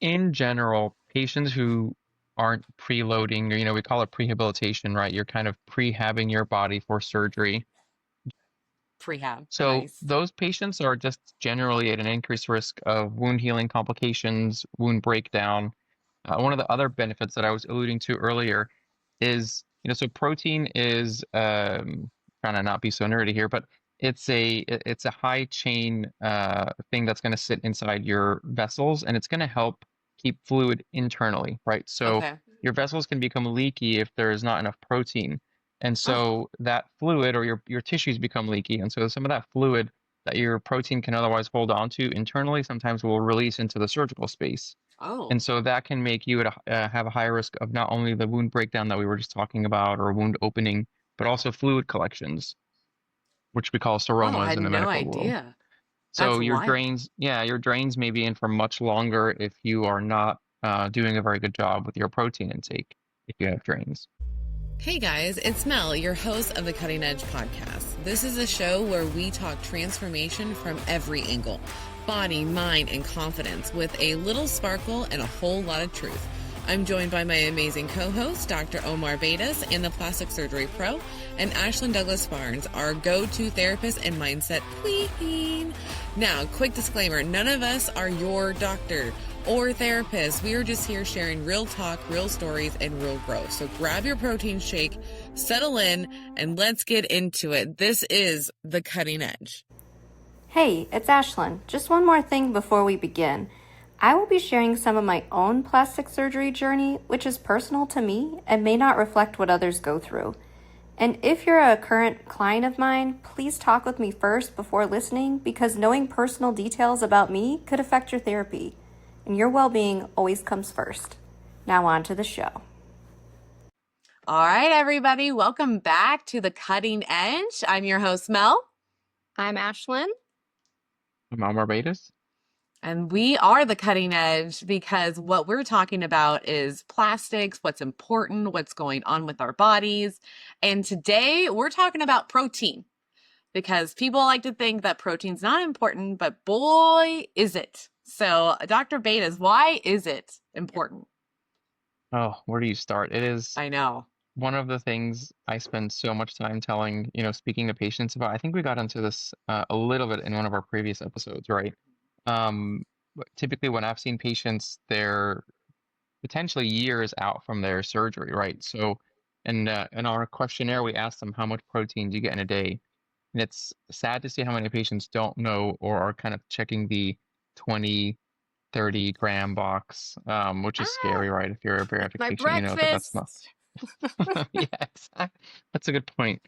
in general, patients who aren't preloading, or, we call it prehabilitation, right? You're kind of prehabbing your body for surgery. Prehab. So Nice. those patients are just generally at an increased risk of wound healing complications, wound breakdown. One of the other benefits that I was alluding to earlier is, so protein is, trying to not be so nerdy here, but it's a high chain thing that's going to sit inside your vessels, and it's going to help keep fluid internally, right? So Okay. your vessels can become leaky if there is not enough protein. And Oh. so that fluid, or your tissues become leaky. And so some of that fluid that your protein can otherwise hold on to internally sometimes will release into the surgical space. And Oh. so that can make you have a higher risk of not only the wound breakdown that we were just talking about, or wound opening, but also fluid collections, which we call Oh, I seromas had in the no medical world. idea. So That's your wild. drains, yeah, your drains may be in for much longer if you are not doing a very good job with your protein intake, if you have drains. Hey guys, it's Mel, your host of the Cutting Edge podcast. This is a show where we talk transformation from every angle: body, mind, and confidence, with a little sparkle and a whole lot of truth. I'm joined by my amazing co-host, Dr. Omar Beidas, and the plastic surgery pro, and Ashlyn Douglass-Barnes, our go-to therapist and mindset queen. Now, quick disclaimer, none of us are your doctor or therapist. We are just here sharing real talk, real stories, and real growth. So grab your protein shake, settle in, and let's get into it. This is The Cutting Edge. Hey, it's Ashlyn. Just one more thing before we begin. I will be sharing some of my own plastic surgery journey, which is personal to me and may not reflect what others go through. And if you're a current client of mine, please talk with me first before listening, because knowing personal details about me could affect your therapy. And your well-being always comes first. Now on to the show. All right, everybody. Welcome back to the Cutting Edge. I'm your host, Mel. I'm Ashlyn. I'm Omar Beidas. And we are the Cutting Edge because what we're talking about is plastics, what's important, what's going on with our bodies. And today we're talking about protein, because people like to think that protein's not important, but boy, is it. So, Dr. Beidas, why is it important? Oh, where do you start? It is I know. one of the things I spend so much time telling, speaking to patients about. I think we got into this a little bit in one of our previous episodes, right? But typically, when I've seen patients, they're potentially years out from their surgery, right? So, in our questionnaire, we asked them how much protein do you get in a day, and it's sad to see how many patients don't know or are kind of checking the 20, 30 gram box, which is Ah, scary, right? If you're a bariatric my patient, you know that that's not. breakfast. Yeah, exactly. That's a good point.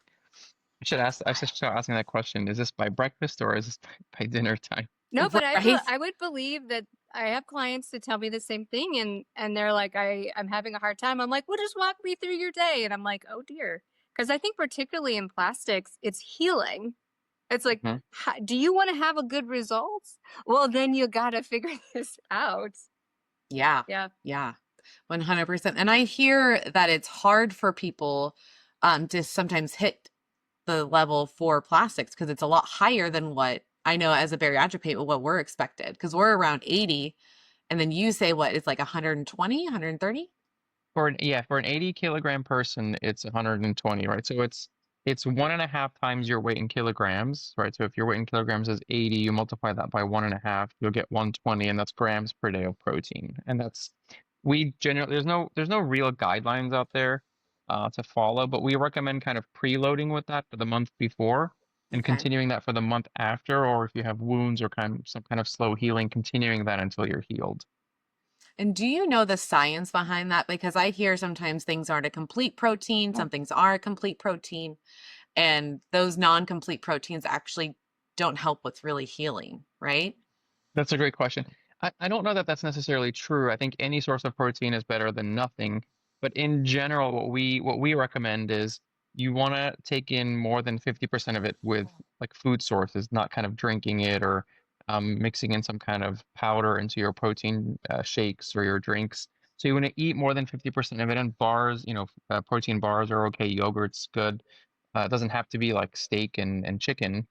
I should start asking that question. Is this by breakfast or is this by dinner time? No, but Right? I would believe that I have clients that tell me the same thing, and they're like, I'm having a hard time. I'm like, well, just walk me through your day, and I'm like, oh dear, because I think particularly in plastics, it's healing. It's like, Mhm. do you want to have a good results? Well, then you got to figure this out. Yeah. Yeah. Yeah. 100%. And I hear that it's hard for people to sometimes hit the level for plastics because it's a lot higher than what I know as a bariatric patient, what we're expected, because we're around 80. And then you say what, it's like 120, 130? For an 80 kilogram person, it's 120, right? So it's 1.5 times your weight in kilograms, right? So if your weight in kilograms is 80, you multiply that by 1.5, you'll get 120, and that's grams per day of protein. And that's we generally there's no real guidelines out there to follow, but we recommend kind of preloading with that for the month before and Okay. continuing that for the month after, or if you have wounds or some kind of slow healing, continuing that until you're healed. And do you know the science behind that? Because I hear sometimes things aren't a complete protein, some things are a complete protein, and those non-complete proteins actually don't help with really healing, right? That's a great question. I don't know that that's necessarily true. I think any source of protein is better than nothing. But in general, what we recommend is you want to take in more than 50% of it with like food sources, not kind of drinking it or mixing in some kind of powder into your protein shakes or your drinks. So you want to eat more than 50% of it. And bars, protein bars are okay. Yogurt's good. It doesn't have to be like steak and chicken.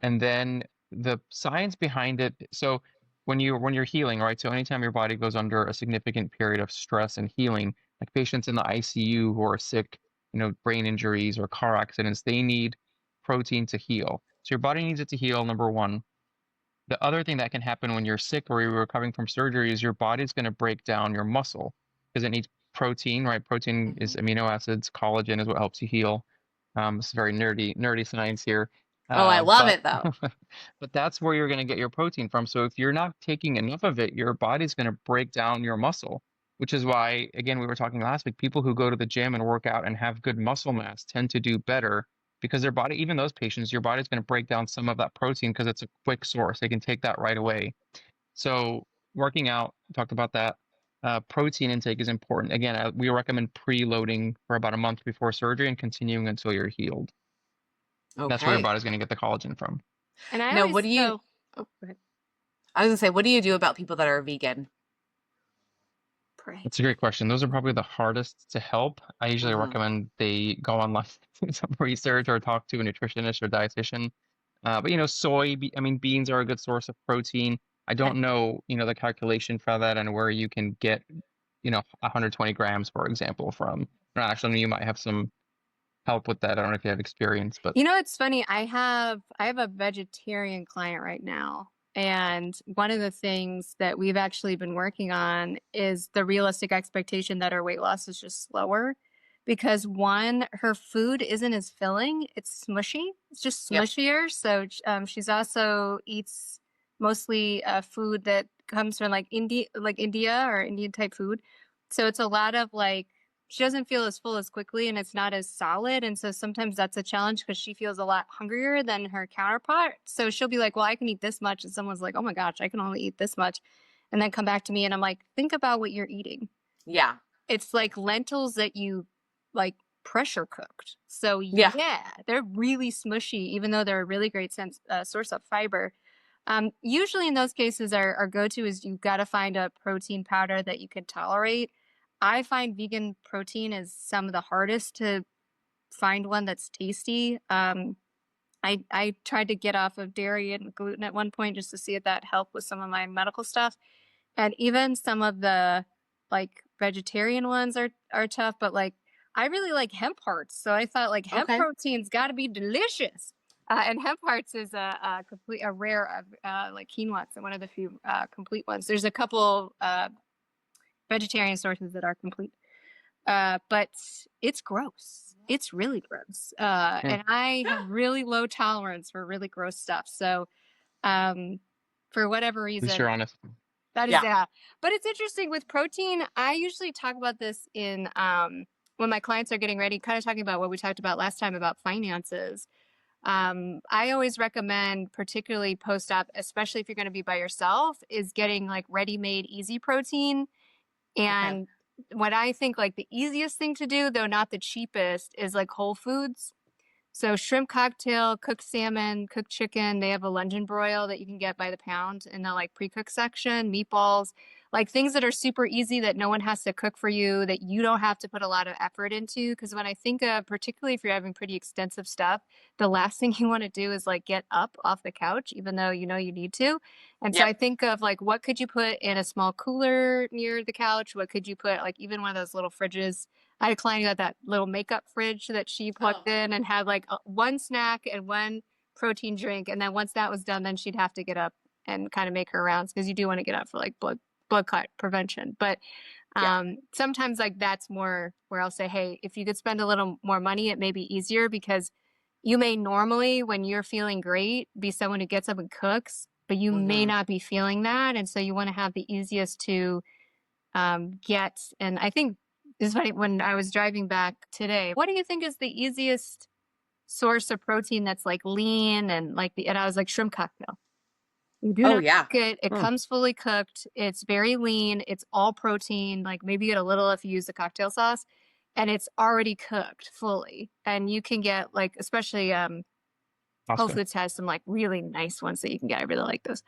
And then the science behind it. So when you're healing, right? So anytime your body goes under a significant period of stress and healing, like patients in the ICU who are sick, brain injuries or car accidents, they need protein to heal. So your body needs it to heal, number one. The other thing that can happen when you're sick or you're recovering from surgery is your body's going to break down your muscle because it needs protein, right? Protein is amino acids. Collagen is what helps you heal. This is very nerdy science here. Oh, I love But it though. but that's where you're going to get your protein from. So if you're not taking enough of it, your body's going to break down your muscle, which is why, again, we were talking last week, people who go to the gym and work out and have good muscle mass tend to do better because their body, even those patients, your body's going to break down some of that protein because it's a quick source. They can take that right away. So working out, talked about that. Protein intake is important. Again, we recommend preloading for about a month before surgery and continuing until you're healed. That's where your Okay. body's going to get the collagen from. And I Now, always what do you, go ahead. I was gonna say, what do you do about people that are vegan? Pray. That's a great question. Those are probably the hardest to help. I usually Mhm. recommend they go online, do some research, or talk to a nutritionist or dietitian. But beans are a good source of protein. I Okay. don't know, the calculation for that and where you can get, 120 grams, for example, from. Actually, you might have some help with that. I don't know if you have experience, but You know, it's funny. I have a vegetarian client right now, and one of the things that we've actually been working on is the realistic expectation that her weight loss is just slower because one, her food isn't as filling, it's smushy. It's just Yep. smushier. So she's also eats mostly food that comes from like India or Indian type food. So it's a lot of like she doesn't feel as full as quickly and it's not as solid. And so sometimes that's a challenge because she feels a lot hungrier than her counterpart. So she'll be like, well, I can eat this much. And someone's like, oh my gosh, I can only eat this much. And then come back to me and I'm like, think about what you're eating. Yeah. It's like lentils that you like pressure cooked. So Yeah. they're really smushy, even though they're a really great source of fiber. Usually in those cases, our go-to is you've got to find a protein powder that you can tolerate. I find vegan protein is some of the hardest to find one that's tasty. I tried to get off of dairy and gluten at one point just to see if that helped with some of my medical stuff. And even some of the like vegetarian ones are tough, but like I really like hemp hearts. So I thought like hemp Okay. protein's got to be delicious. And hemp hearts is a rare like quinoa. It's one of the few complete ones. There's a couple vegetarian sources that are complete. But it's gross. It's really gross. And I have really low tolerance for really gross stuff. So, for whatever at least reason, you're honest. that is, Yeah. yeah. But it's interesting with protein. I usually talk about this in, when my clients are getting ready, kind of talking about what we talked about last time about finances. I always recommend, particularly post-op, especially if you're going to be by yourself, is getting like ready-made easy protein. And what I think like the easiest thing to do, though not the cheapest, is like Whole Foods. So shrimp cocktail, cooked salmon, cooked chicken. They have a luncheon broil that you can get by the pound in the like pre-cooked section, meatballs, like things that are super easy that no one has to cook for you, that you don't have to put a lot of effort into. Because when I think of, particularly if you're having pretty extensive stuff, the last thing you want to do is like get up off the couch, even though you know you need to. And so Yep. I think of like, what could you put in a small cooler near the couch? What could you put, like even one of those little fridges? I had a client who had that little makeup fridge that she plugged in and had like one snack and one protein drink. And then once that was done, then she'd have to get up and kind of make her rounds because you do want to get up for like blood clot prevention. But sometimes like that's more where I'll say, hey, if you could spend a little more money, it may be easier because you may normally, when you're feeling great, be someone who gets up and cooks, but you may not be feeling that. And so you want to have the easiest to get. And I think it's funny, when I was driving back today, what do you think is the easiest source of protein that's like lean and like and I was like shrimp cocktail. You do not cook it. It comes fully cooked. It's very lean. It's all protein. Like maybe you get a little if you use the cocktail sauce, and it's already cooked fully. And you can get like, especially Whole Foods has some like really nice ones that you can get. I really like those.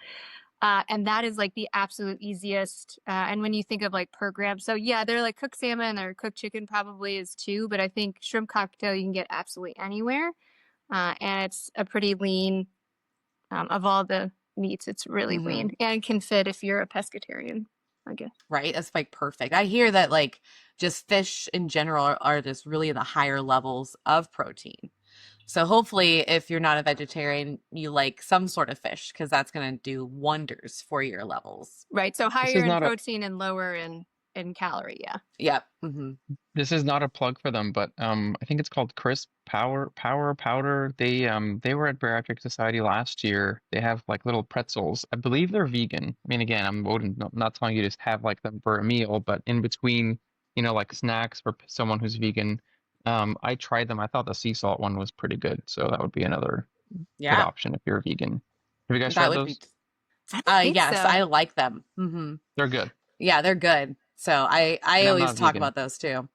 And that is like the absolute easiest. And when you think of like per gram, so yeah, they're like cooked salmon or cooked chicken probably is too, but I think shrimp cocktail you can get absolutely anywhere. And it's a pretty lean, of all the meats. It's really Hmm. lean and can fit if you're a pescatarian, I guess. Right? That's like perfect. I hear that like just fish in general are just really the higher levels of protein. So hopefully, if you're not a vegetarian, you like some sort of fish because that's going to do wonders for your levels. Right. So This higher is in not a protein and lower in calorie. Yeah. Yep. Hmm. this is not a plug for them, but I think it's called Crisp Power Powder. They were at Bariatric Society last year. They have like little pretzels. I believe they're vegan. I mean, again, not telling you to have like them for a meal, but in between, like snacks for someone who's vegan. I tried them. I thought the sea salt one was pretty good, so that would be another good Yeah, option if you're a vegan. Have you guys that tried would be. those? I don't think Yes, so. I like them. Hmm. They're good, Yeah, they're good. So I and I'm always not talk vegan. about those too.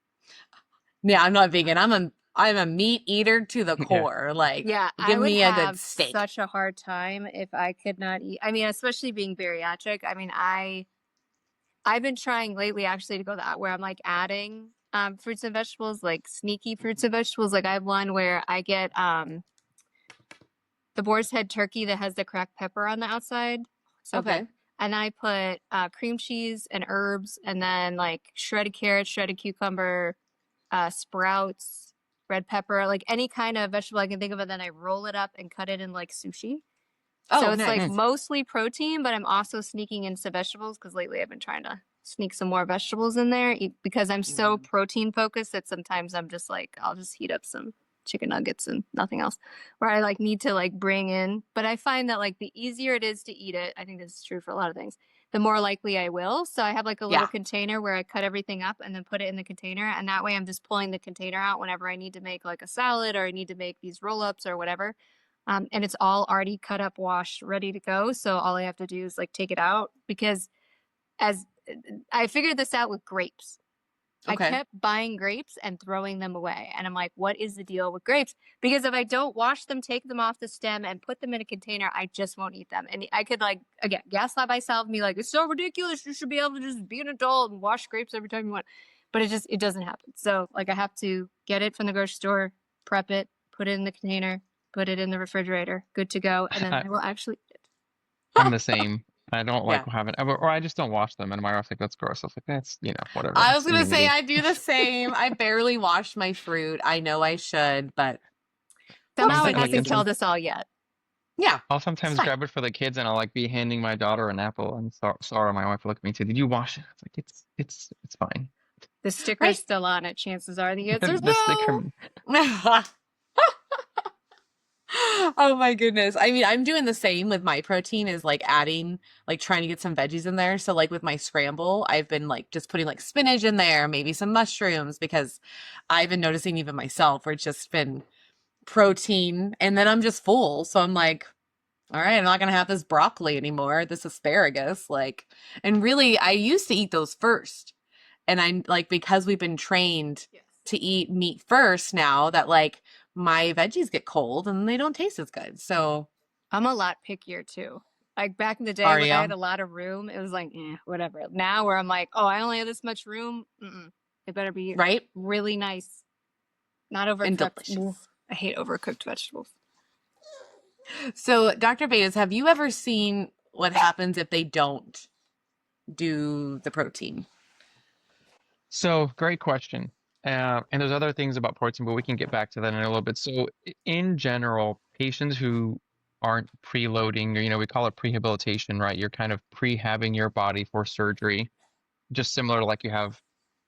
Yeah, I'm not vegan. I'm a meat eater to the Yeah. core. Like, Yeah, I give would me a good have steak. such a hard time if I could not eat. I mean, especially being bariatric. I mean, I've been trying lately actually to go that where I'm like adding fruits and vegetables, like sneaky fruits and vegetables. Like I have one where I get the boar's head turkey that has the cracked pepper on the outside. So good. Okay. And I put cream cheese and herbs and then like shredded carrots, shredded cucumber, sprouts, red pepper, like any kind of vegetable I can think of. And then I roll it up and cut it in like sushi. So Oh, it's like nice. mostly protein, but I'm also sneaking in some vegetables because lately I've been trying to sneak some more vegetables in there because I'm so Mhm. protein focused that sometimes I'm just like, I'll just heat up some chicken nuggets and nothing else where I like need to like bring in. But I find that like the easier it is to eat it, I think this is true for a lot of things, the more likely I will. So I have like a little Yeah. container where I cut everything up and then put it in the container. And that way I'm just pulling the container out whenever I need to make like a salad or I need to make these roll ups or whatever. And it's all already cut up, washed, ready to go. So all I have to do is like take it out because as I figured this out with grapes. I Okay. kept buying grapes and throwing them away. And I'm like, what is the deal with grapes? Because if I don't wash them, take them off the stem and put them in a container, I just won't eat them. And I could like, again, gaslight myself and be like, it's so ridiculous. You should be able to just be an adult and wash grapes every time you want. But it doesn't happen. So like I have to get it from the grocery store, prep it, put it in the container, put it in the refrigerator, good to go. And then I, I will actually eat it. I'm the same. I don't like Yeah. having, or I just don't wash them. And my wife's like, that's gross. I was like, that's, whatever. I was It's gonna say immunity. I do the same. I barely wash my fruit. I know I should, but Somehow it Like, whoopsie hasn't and some, killed us all yet. yeah, I'll it's sometimes fine. grab it for the kids and I'll like be handing my daughter an apple and sorry, my wife will look at me and say, did you wash it? It's like, it's fine. The sticker's Right. still on it. Chances are the answer is The sticker, no. Oh my goodness. I mean, I'm doing the same with my protein is like adding, like trying to get some veggies in there. So like with my scramble, I've been like just putting like spinach in there, maybe some mushrooms because I've been noticing even myself where it's just been protein and then I'm just full. So I'm like, all right, I'm not gonna have this broccoli anymore, this asparagus. Like, and really I used to eat those first. And I'm like, because we've been trained Yes. to eat meat first now that like my veggies get cold and they don't taste as good. So I'm a lot pickier too. Like back in the day are when I had you? a lot of room, it was like, whatever. Now where I'm like, oh, I only have this much room. It better be Right? really nice, not And overcooked. Ugh, delicious. I hate overcooked vegetables. So, Dr. Beidas, have you ever seen what happens if they don't do the protein? So great question. And there's other things about protein, but we can get back to that in a little bit. So in general, patients who aren't preloading, or we call it prehabilitation, right? You're kind of prehabbing your body for surgery, just similar to like you have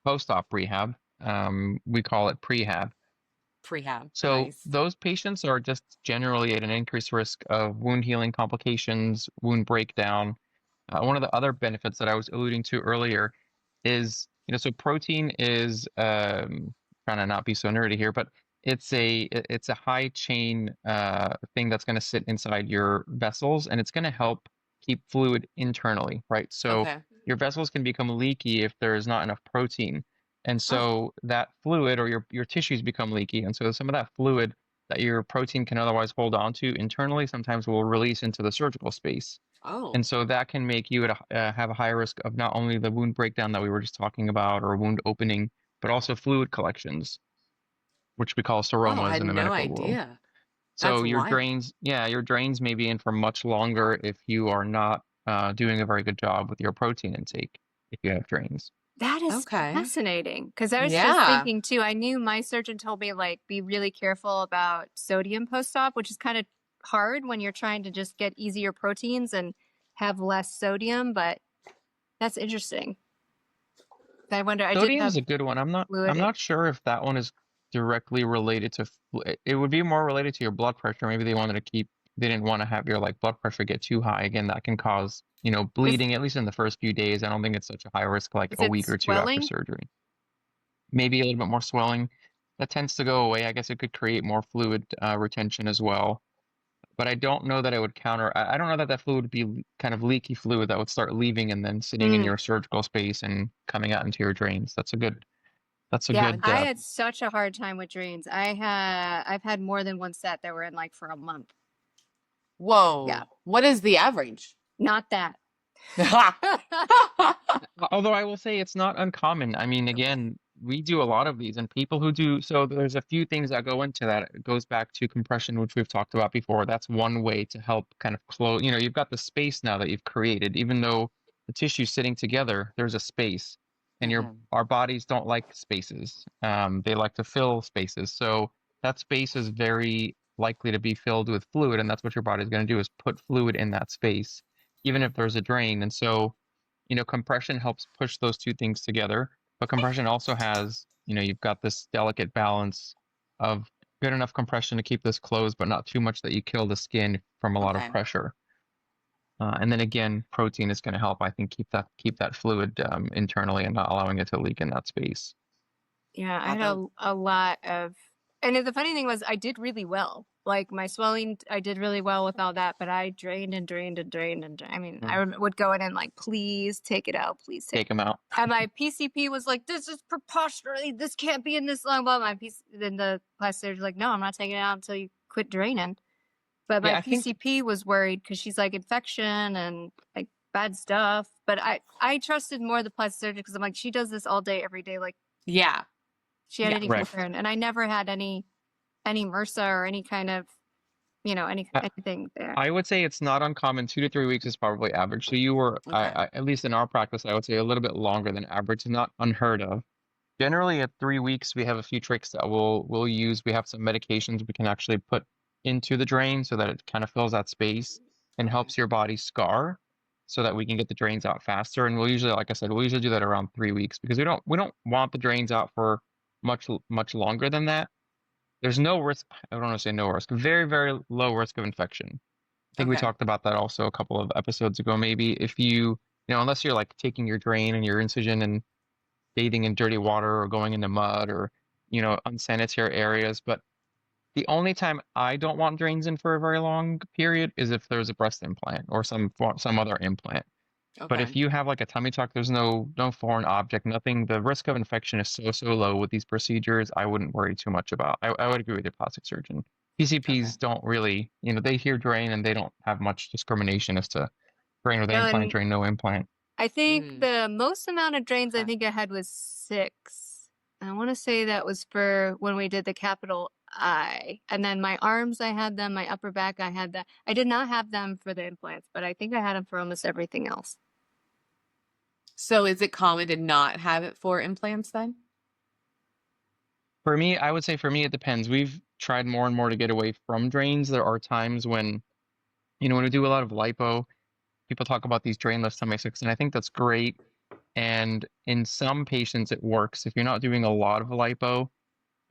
post-op rehab. We call it prehab. Prehab. So Nice. those patients are just generally at an increased risk of wound healing complications, wound breakdown. One of the other benefits that I was alluding to earlier is, so protein is trying to not be so nerdy here, but it's a high chain thing that's going to sit inside your vessels, and it's going to help keep fluid internally, right? So Okay. your vessels can become leaky if there is not enough protein. And Oh. so that fluid or your tissues become leaky. And so some of that fluid that your protein can otherwise hold on to internally sometimes will release into the surgical space. Oh. And so that can make you have a higher risk of not only the wound breakdown that we were just talking about or wound opening, but also fluid collections, which we call Oh, I seromas had in the no medical world. idea. So That's your wild. drains may be in for much longer if you are not doing a very good job with your protein intake if you have drains. That is Okay. fascinating because I was just Yeah. thinking too. I knew my surgeon told me like be really careful about sodium post-op, which is kind of hard when you're trying to just get easier proteins and have less sodium, but that's interesting. I wonder, I did Sodium's have a good one. I'm fluid. not sure if that one is directly related to it would be more related to your blood pressure. Maybe they didn't want to have your like blood pressure get too high. Again, that can cause, Is bleeding at least in the first few days. I don't think it's such a high risk like is a it week or two after swelling? surgery. Maybe a little bit more swelling. That tends to go away. I guess it could create more fluid retention as well. But I don't know that it would I don't know that that fluid would be kind of leaky fluid that would start leaving and then sitting in Mm. your surgical space and coming out into your drains. That's a Yeah, good I had such a hard time with drains. I've had more than one set that were in like for a month. Yeah, Whoa. What is the average? not that. although I will say it's not uncommon. I mean, again, we do a lot of these and people who do, so there's a few things that go into that. It goes back to compression, which we've talked about before. That's one way to help kind of close, you've got the space now that you've created, even though the tissue's sitting together, there's a space and Mhm. our bodies don't like spaces. They like to fill spaces. So that space is very likely to be filled with fluid. And that's what your body's going to do is put fluid in that space, even if there's a drain. And so, compression helps push those two things together. But compression also has, you've got this delicate balance of good enough compression to keep this closed, but not too much that you kill the skin from a lot of Okay. pressure. And then again, protein is going to help, I think, keep that fluid internally and not allowing it to leak in that space. Yeah, I had Although, a lot of, and the funny thing was I did really well. Like my swelling, I did really well with all that, but I drained and drained and drained and I mean, I Mm. would go in and like, please take it out, please take. Take them out. And my PCP was like, "This is preposterous. This can't be in this long." Blah. Then the plastic surgeon was like, "No, I'm not taking it out until you quit draining." But my Yeah, I think PCP was worried because she's like infection and like bad stuff. But I trusted more the plastic surgeon because I'm like, she does this all day, every day. Like yeah. she had Yeah. any right. concern, and I never had any MRSA or any kind of I, anything there. I would say it's not uncommon. 2 to 3 weeks is probably average. So you were, Okay. at least in our practice, I would say a little bit longer than average. It's not unheard of. Generally, at 3 weeks, we have a few tricks that we'll use. We have some medications we can actually put into the drain so that it kind of fills that space and Okay. helps your body scar so that we can get the drains out faster. And we'll usually, like I said, we'll usually do that around 3 weeks because we don't want the drains out for much longer than that. There's no risk. I don't want to say no risk. Very, very low risk of infection. I think we Okay. talked about that also a couple of episodes ago. Maybe if unless you're like taking your drain and your incision and bathing in dirty water or going into mud or, unsanitary areas. But the only time I don't want drains in for a very long period is if there's a breast implant or some other implant. But Okay. if you have like a tummy tuck, there's no foreign object, nothing. The risk of infection is so low with these procedures. I wouldn't worry too much about. I would agree with your plastic surgeon. Okay. PCPs don't really, they hear drain and they don't have much discrimination as to drain or the No, implant, and drain, no implant. I think Mm. the most amount of drains I Okay. think I had was 6. I want to say that was for when we did the capital I. And then my arms, I had them. My upper back, I had that. I did not have them for the implants, but I think I had them for almost everything else. So is it common to not have it for implants then? For me, I would say for me, it depends. We've tried more and more to get away from drains. There are times when, when we do a lot of lipo, people talk about these drainless tummy tucks, and I think that's great. And in some patients, it works. If you're not doing a lot of lipo,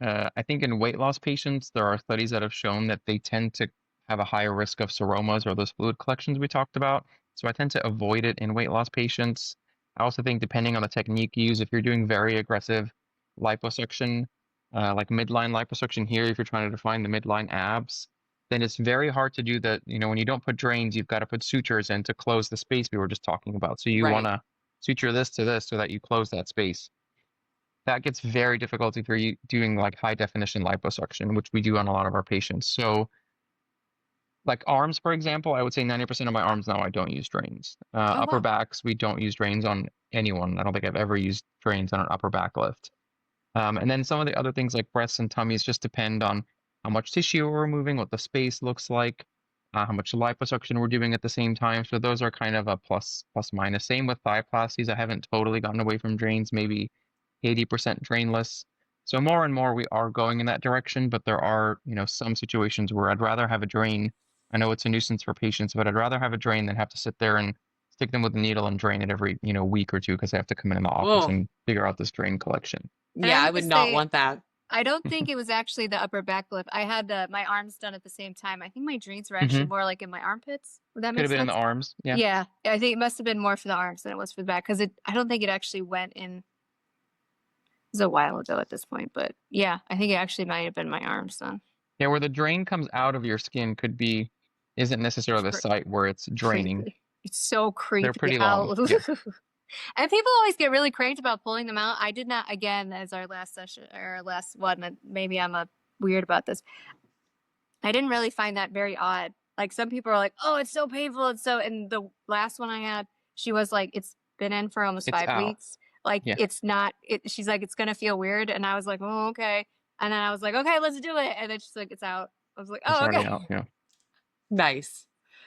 I think in weight loss patients, there are studies that have shown that they tend to have a higher risk of seromas or those fluid collections we talked about. So I tend to avoid it in weight loss patients. I also think depending on the technique you use, if you're doing very aggressive liposuction, like midline liposuction here, if you're trying to define the midline abs, then it's very hard to do that. When you don't put drains, you've got to put sutures in to close the space we were just talking about. So you want Right. to suture this to this so that you close that space. That gets very difficult if you're doing like high definition liposuction, which we do on a lot of our patients. So like arms, for example, I would say 90% of my arms now I don't use drains. Oh, Upper wow. backs, we don't use drains on anyone. I don't think I've ever used drains on an upper back lift. And then some of the other things like breasts and tummies just depend on how much tissue we're removing, what the space looks like, how much liposuction we're doing at the same time. So those are kind of a plus minus. Same with thigh-plasties. I haven't totally gotten away from drains, maybe 80% drainless. So more and more we are going in that direction, but there are, some situations where I'd rather have a drain. I know it's a nuisance for patients, but I'd rather have a drain than have to sit there and stick them with a needle and drain it every, week or two because they have to come in the office Oh, and figure out this drain collection. And yeah, I'm I gonna would not say, want that. I don't think it was actually the upper back lift. I had my arms done at the same time. I think my drains were actually Mm-hmm. more like in my armpits. Would that Could make have been in the sense? arms. Yeah. Yeah, I think it must have been more for the arms than it was for the back because I don't think it actually went in. It was a while ago at this point, but yeah, I think it actually might have been my arms then. Yeah, where the drain comes out of your skin isn't necessarily the Cre- site where it's draining. Creepy. It's so They're creepy pretty how. long. Yeah. And people always get really cranked about pulling them out. I did not, again, as our last session or our last one, and maybe I'm a weird about this. I didn't really find that very odd. Like some people are like, oh, it's so painful. And the last one I had, she was like, it's been in for almost It's 5 out. weeks. Like Yeah. it's not, she's like, it's going to feel weird. And I was like, oh, okay. And then I was like, okay, let's do it. And then she's like, it's out. I was like, It's oh, already okay. out. Yeah. Nice.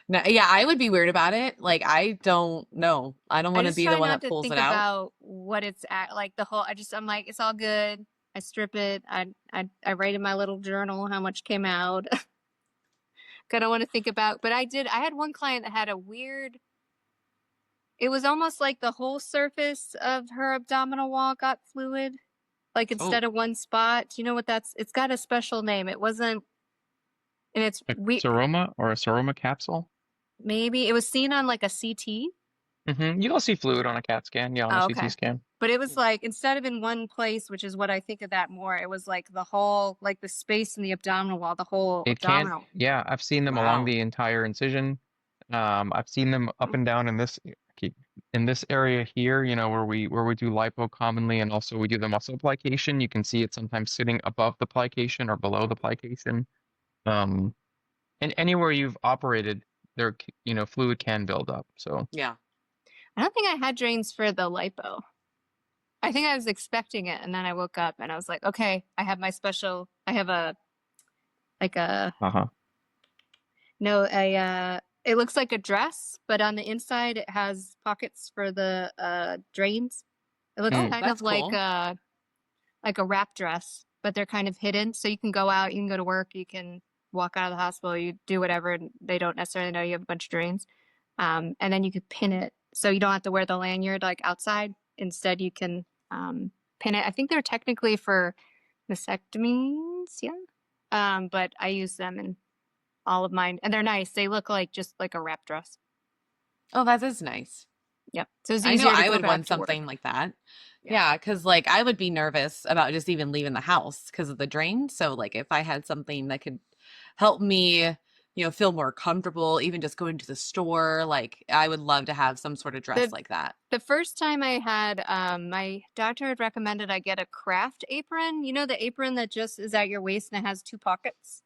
No, yeah, I would be weird about it. Like, I don't know. I don't I want to just be try the one not that to pulls think it out. about what it's at, like the whole. I'm like, it's all good. I strip it. I write in my little journal how much came out. I don't want to think about. But I had one client that had a weird. It was almost like the whole surface of her abdominal wall got fluid, like instead Oh, of one spot. Do you know what that's? It's got a special name. It wasn't, and it's A we seroma or a seroma capsule. maybe it was seen on like a CT. Mm-hmm. You don't see fluid on a CAT scan. Yeah, on a Oh, CT okay. scan. But it was like instead of in one place, which is what I think of that more, it was like the whole, like the space in the abdominal wall, the whole It can. abdominal. Yeah, I've seen them along wow. the entire incision. I've seen them up and down in this area here, where we do lipo commonly, and also we do the muscle plication. You can see it sometimes sitting above the plication or below the plication. Um, and anywhere you've operated, fluid can build up. So Yeah. I don't think I had drains for the lipo. I think I was expecting it, and then I woke up and I was like, okay, I have like a, uh-huh. no, it looks like a dress, but on the inside it has pockets for the drains. It looks Mm. kind That's of like cool. a wrap dress, but they're kind of hidden. So you can go out, you can go to work, you can walk out of the hospital, you do whatever, and they don't necessarily know you have a bunch of drains. And then you could pin it, so you don't have to wear the lanyard like outside. Instead, you can pin it. I think they're technically for mastectomies, yeah. But I use them in all of mine, and they're nice. They look like just like a wrap dress. Oh, that is nice. Yep. So it's I know easier to I go would back want to work. something like that. Yeah. Yeah, because like I would be nervous about just even leaving the house because of the drain. So like if I had something that could help me, feel more comfortable, even just going to the store, like I would love to have some sort of dress like that. The first time I had, my doctor had recommended I get a craft apron. You know, the apron that just is at your waist and it has 2 pockets.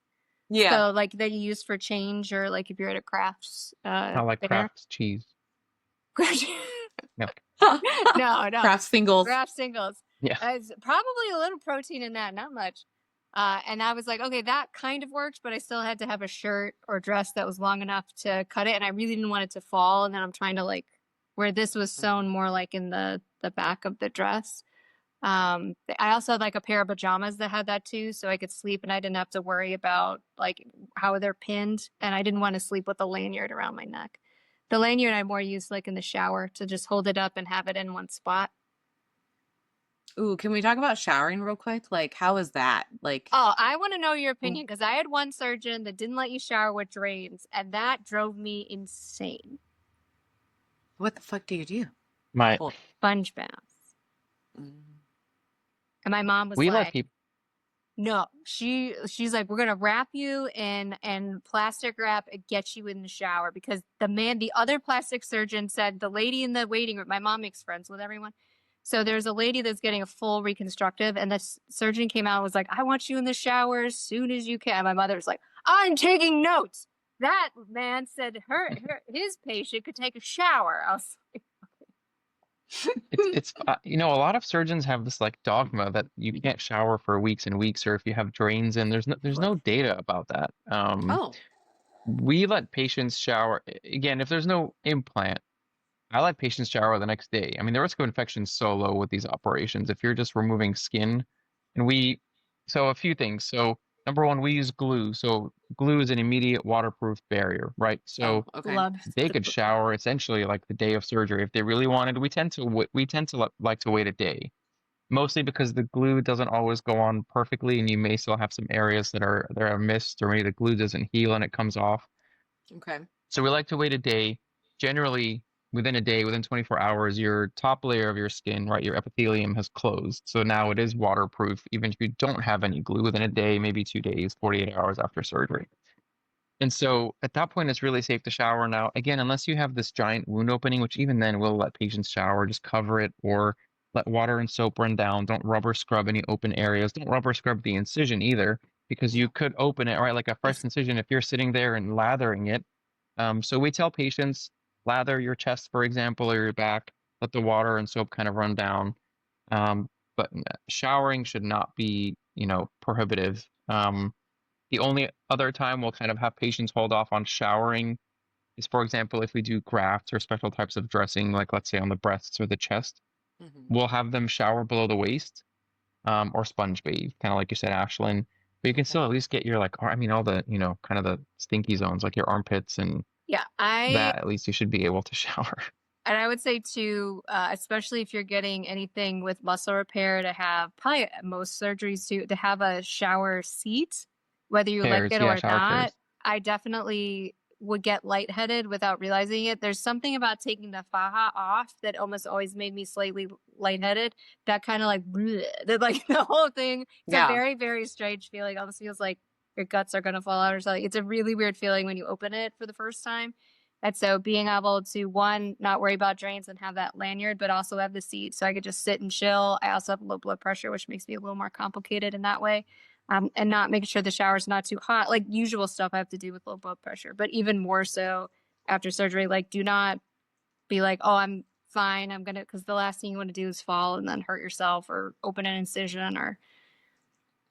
Yeah. So like that you use for change, or like if you're at a crafts I like fair. Kraft cheese. No. No, Craft singles. craft singles. Yeah. It's probably a little protein in that, not much. And I was like, okay, that kind of worked, but I still had to have a shirt or dress that was long enough to cut it, and I really didn't want it to fall. And then I'm trying to like, where this was sewn more like in the back of the dress. I also had like a pair of pajamas that had that too, so I could sleep and I didn't have to worry about like how they're pinned, and I didn't want to sleep with a lanyard around my neck. The lanyard I more used like in the shower to just hold it up and have it in one spot. Ooh, can we talk about showering real quick? Like, how is that? Like, Oh, I want to know your opinion, because I had one surgeon that didn't let you shower with drains, and that drove me insane. what the fuck do you do? My Well, Sponge baths. mm, And my mom was we let like, people. no, she's like, we're gonna wrap you in plastic wrap and get you in the shower, because the other plastic surgeon said the lady in the waiting room, my mom makes friends with everyone. So there's a lady that's getting a full reconstructive, and the surgeon came out and was like, I want you in the shower as soon as you can. And my mother was like, I'm taking notes. That man said his patient could take a shower. I was like, It's you know, a lot of surgeons have this like dogma that you can't shower for weeks and weeks, or if you have drains in, there's no data about that. Oh, We let patients shower again if there's no implant. I let patients shower the next day. I mean, the risk of infection is so low with these operations. If you're just removing skin, and so a few things. So number one, we use glue. So glue is an immediate waterproof barrier, right? oh, So okay. Love they the could shower essentially like the day of surgery if they really wanted. We tend to like to wait a day, mostly because the glue doesn't always go on perfectly, and you may still have some areas that are missed, or maybe the glue doesn't heal and it comes off. Okay. So we like to wait a day. Generally, within a day, within 24 hours, your top layer of your skin, right, your epithelium has closed. So now it is waterproof, even if you don't have any glue within a day, maybe 2 days, 48 hours after surgery. And so at that point, it's really safe to shower now. Again, unless you have this giant wound opening, which even then we'll let patients shower, just cover it or let water and soap run down. Don't rubber scrub any open areas. Don't rubber scrub the incision either, because you could open it, right? Like a fresh incision, if you're sitting there and lathering it. So we tell patients, lather your chest, for example, or your back, let the water and soap kind of run down. But showering should not be, prohibitive. The only other time we'll kind of have patients hold off on showering is, for example, if we do grafts or special types of dressing, like let's say on the breasts or the chest, Hmm. we'll have them shower below the waist, or sponge bathe, kind of like you said, Ashlyn. But you can still Okay. at least get your I mean, all the, kind of the stinky zones, like your armpits and Yeah, that, at least you should be able to shower. and I would say too, especially if you're getting anything with muscle repair, to have probably most surgeries to have a shower seat, whether you like Chairs, it yeah, or shower not. chairs. I definitely would get lightheaded without realizing it. There's something about taking the faja off that almost always made me slightly lightheaded. That kind of like, bleh, that like the whole thing. It's a Yeah. very, very strange feeling. Almost feels like your guts are gonna fall out or something. It's a really weird feeling when you open it for the first time. And so being able to, one, not worry about drains and have that lanyard, but also have the seat so I could just sit and chill. I also have low blood pressure, which makes me a little more complicated in that way. And not making sure the shower's not too hot, like usual stuff I have to do with low blood pressure, but even more so after surgery. Like, do not be like, oh, I'm fine. I'm gonna, because the last thing you want to do is fall and then hurt yourself or open an incision or,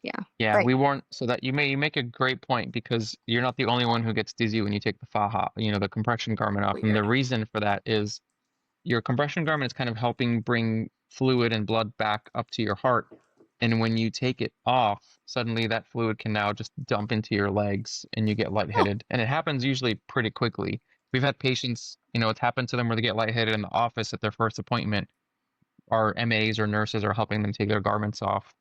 yeah. Yeah, Right. we weren't, so that you make a great point, because you're not the only one who gets dizzy when you take the faja, the compression garment off. And the Weird. reason for that is your compression garment is kind of helping bring fluid and blood back up to your heart. And when you take it off, suddenly that fluid can now just dump into your legs and you get Oh, lightheaded. And it happens usually pretty quickly. We've had patients, it's happened to them where they get lightheaded in the office at their first appointment. Our MAs or nurses are helping them take their garments off,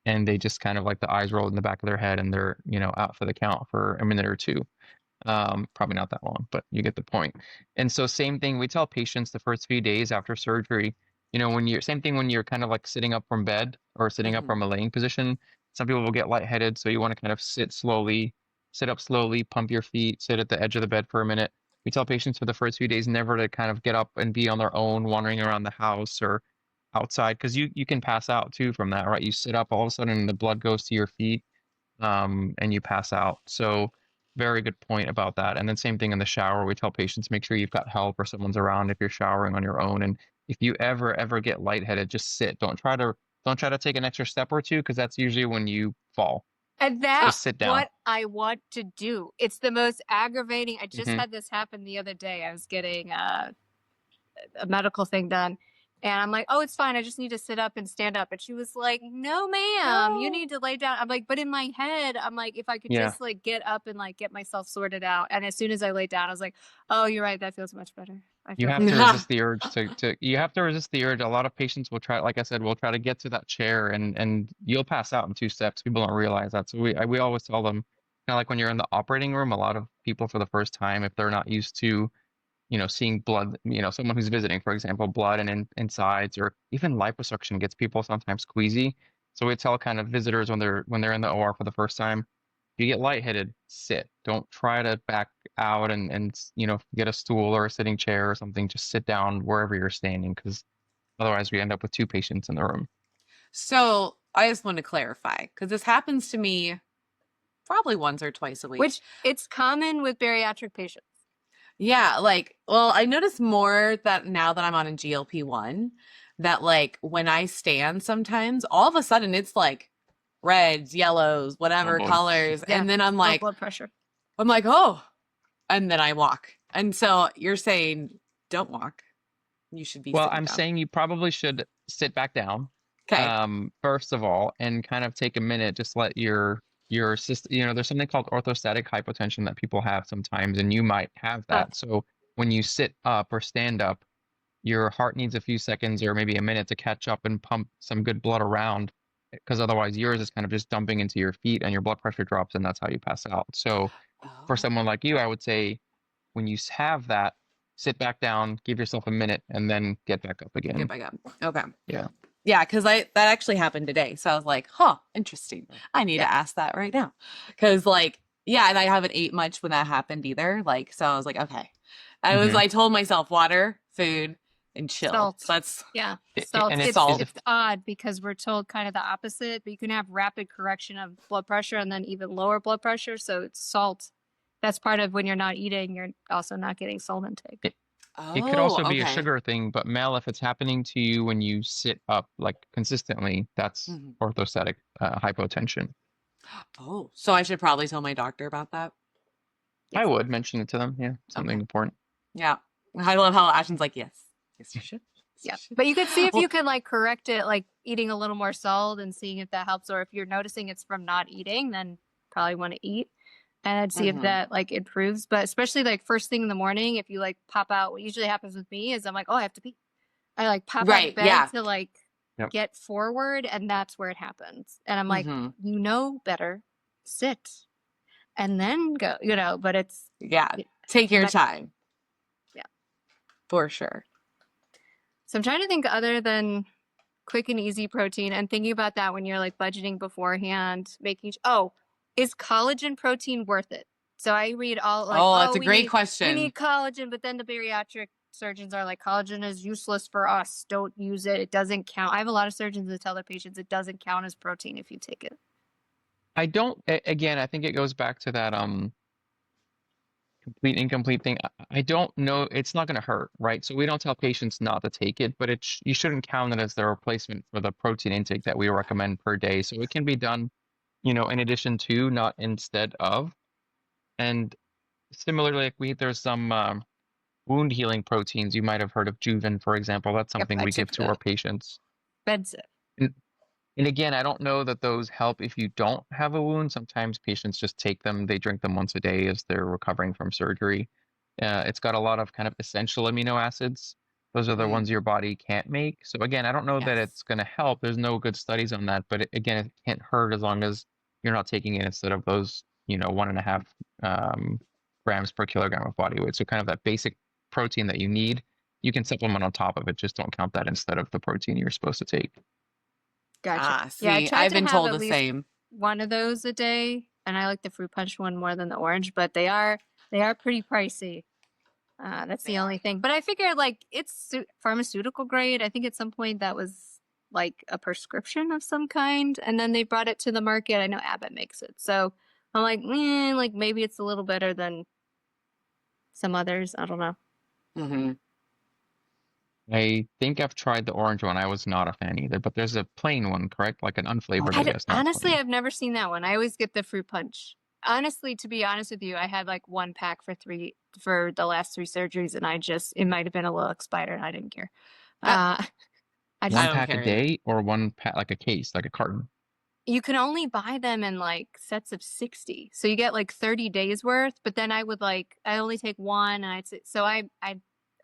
and they just kind of like the eyes roll in the back of their head, and they're, out for the count for a minute or two. Probably not that long, but you get the point. And so same thing, we tell patients the first few days after surgery, same thing when you're kind of like sitting up from bed or sitting up Hmm. from a laying position. Some people will get lightheaded, so you want to kind of sit up slowly, pump your feet, sit at the edge of the bed for a minute. We tell patients for the first few days never to kind of get up and be on their own, wandering around the house or outside, because you can pass out too from that, right? You sit up, all of a sudden the blood goes to your feet, and you pass out. So very good point about that. And then same thing in the shower. We tell patients, make sure you've got help or someone's around if you're showering on your own. And if you ever get lightheaded, just sit. Don't try to take an extra step or two, because that's usually when you fall. and Just that's sit down. what I want to do. It's the most aggravating. I just Hmm. had this happen the other day. I was getting a medical thing done. And I'm like, oh, it's fine. I just need to sit up and stand up. And she was like, no, ma'am, you No. need to lay down. I'm like, but in my head, I'm like, if I could Yeah. just like get up and like get myself sorted out. And as soon as I laid down, I was like, oh, you're right. That feels much better. I You feel have much to better. resist the urge you have to resist the urge. A lot of patients will try, like I said, will try to get to that chair, and you'll pass out in 2 steps. People don't realize that. So we always tell them, kind of like when you're in the operating room, a lot of people for the first time, if they're not used to, seeing blood, someone who's visiting, for example, blood and insides, or even liposuction gets people sometimes queasy. So we tell kind of visitors when they're in the OR for the first time, if you get lightheaded, sit. Don't try to back out and get a stool or a sitting chair or something. Just sit down wherever you're standing, because otherwise we end up with two patients in the room. So I just want to clarify because this happens to me probably once or twice a week. Which it's common with bariatric patients. Yeah, like, well, I notice more that now that I'm on a GLP-1, that like when I stand sometimes, all of a sudden it's like reds, yellows, Oh whatever boy. colors. Yeah. And then Low blood pressure. I'm like, oh, and then I walk. And so you're saying don't walk. You should be Well, sitting I'm down. saying you probably should sit back down, Okay. first of all, and kind of take a minute, just let your system, there's something called orthostatic hypotension that people have sometimes, and you might have Uh, that. So when you sit up or stand up, your heart needs a few seconds or maybe a minute to catch up and pump some good blood around, because otherwise yours is kind of just dumping into your feet and your blood pressure drops, and that's how you pass out. So for Oh, someone like you, I would say when you have that, sit back down, give yourself a minute, and then get back up get again. back up. Okay. Yeah. Yeah, because that actually happened today. So I was like, huh, interesting. I need Yeah. to ask that right now. Because like, yeah, and I haven't ate much when that happened either. Like, so I was like, okay. Mhm. I told myself water, food, and chill. Salt. That's Yeah. I- Salt. and It's salt. it's odd because we're told kind of the opposite, but you can have rapid correction of blood pressure and then even lower blood pressure. So it's salt. That's part of when you're not eating, you're also not getting salt intake. It could Oh, also be a okay. sugar thing, but Mel, if it's happening to you when you sit up like consistently, that's Mhm. orthostatic hypotension. Oh, so I should probably tell my doctor about that. I would mention it to them. Yeah, something Okay. important. Yeah. I love how Ashton's like, yes. Yes, you should. Yes, you Yeah. should. But you could see if Well, you could like correct it, like eating a little more salt and seeing if that helps. Or if you're noticing it's from not eating, then probably want to eat and I'd see if mhm. that like improves. But especially like first thing in the morning, if you like pop out, what usually happens with me is I'm like, oh, I have to pee. I like pop out of Right. bed Yeah. to like Yep. get forward, and that's where it happens. And I'm like, hmm you know better, sit and then go, but it's Yeah. it- Take your not- time. Yeah. For sure. So I'm trying to think other than quick and easy protein and thinking about that when you're like budgeting beforehand, is collagen protein worth it? So I read all like, Oh, that's oh, a great we question. need collagen, but then the bariatric surgeons are like, collagen is useless for us. Don't use it. It doesn't count. I have a lot of surgeons that tell their patients it doesn't count as protein if you take it. I don't. Again, I think it goes back to that complete incomplete thing. I don't know. It's not going to hurt, right? So we don't tell patients not to take it, but you shouldn't count it as the replacement for the protein intake that we recommend per day. So it can be done, in addition to, not instead of. And similarly, like there's some wound healing proteins. You might have heard of Juven, for example. That's Yep, something I we give took to our that. patients. Expensive. And, and again, I don't know that those help if you don't have a wound. Sometimes patients just take them, they drink them once a day as they're recovering from surgery. It's got a lot of kind of essential amino acids. Those are the ones your body can't make. So again, I don't know that Yes. it's going to help. There's no good studies on that, but again, it can't hurt as long as you're not taking it instead of those, 1.5 grams per kilogram of body weight. So kind of that basic protein that you need, you can supplement on top of it. Just don't count that instead of the protein you're supposed to take. Gotcha. See, Yeah, I tried I've to been have told at the least same. one of those a day, and I like the fruit punch one more than the orange, but they are pretty pricey. That's the only thing. But I figured like it's pharmaceutical grade. I think at some point that was like a prescription of some kind, and then they brought it to the market. I know Abbott makes it, so I'm like, like maybe it's a little better than some others. I don't know. hmm I think I've tried the orange one. I was not a fan either, but there's a plain one, correct? Like an unflavored, I guess, not Honestly, plain. I've never seen that one. I always get the fruit punch. Honestly, to be honest with you, I had like one pack for the last 3 surgeries, and it might have been a little expired, and I didn't care. I I One just don't pack a care either. day or one pack, like a case, like a carton? You can only buy them in like sets of 60. So you get like 30 days worth, but then I only take one, and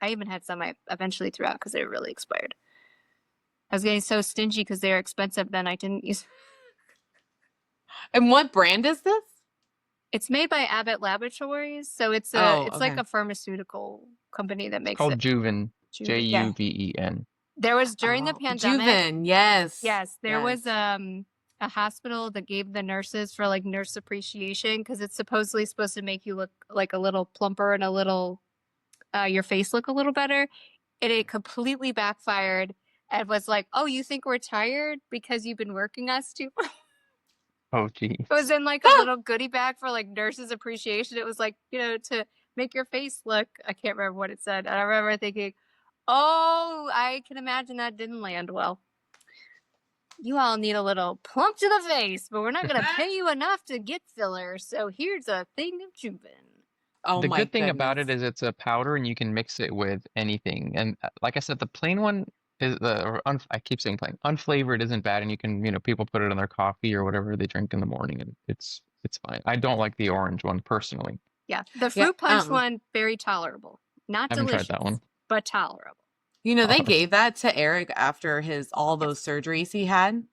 I even had some I eventually threw out because they were really expired. I was getting so stingy because they were expensive, then I didn't use. And what brand is this? It's made by Abbott Laboratories, so it's like okay. a pharmaceutical company that It's makes called it. Juven, Yeah. Juven. There was during the Oh, pandemic. Juven, yes. Yes, there was Yes. a hospital that gave the nurses for like nurse appreciation because it's supposedly supposed to make you look like a little plumper and a little your face look a little better. And it completely backfired and was like, "Oh, you think we're tired because you've been working us too?" Oh, geez. It was in like a little goodie bag for like nurses appreciation. It was like, to make your face look, I can't remember what it said. And I remember thinking, oh, I can imagine that didn't land well. You all need a little plump to the face, but we're not going to pay you enough to get fillers. So here's a thing of Juven. Oh The my good thing about goodness. it is it's a powder and you can mix it with anything. And like I said, the plain one is I keep saying plain. Unflavored isn't bad, and you can, people put it in their coffee or whatever they drink in the morning, and it's fine. I don't like the orange one personally. Yeah, the Yeah, fruit punch one, very tolerable. Not I haven't tried delicious, that one. but tolerable. You know, they Awesome. gave that to Eric after all those surgeries he had.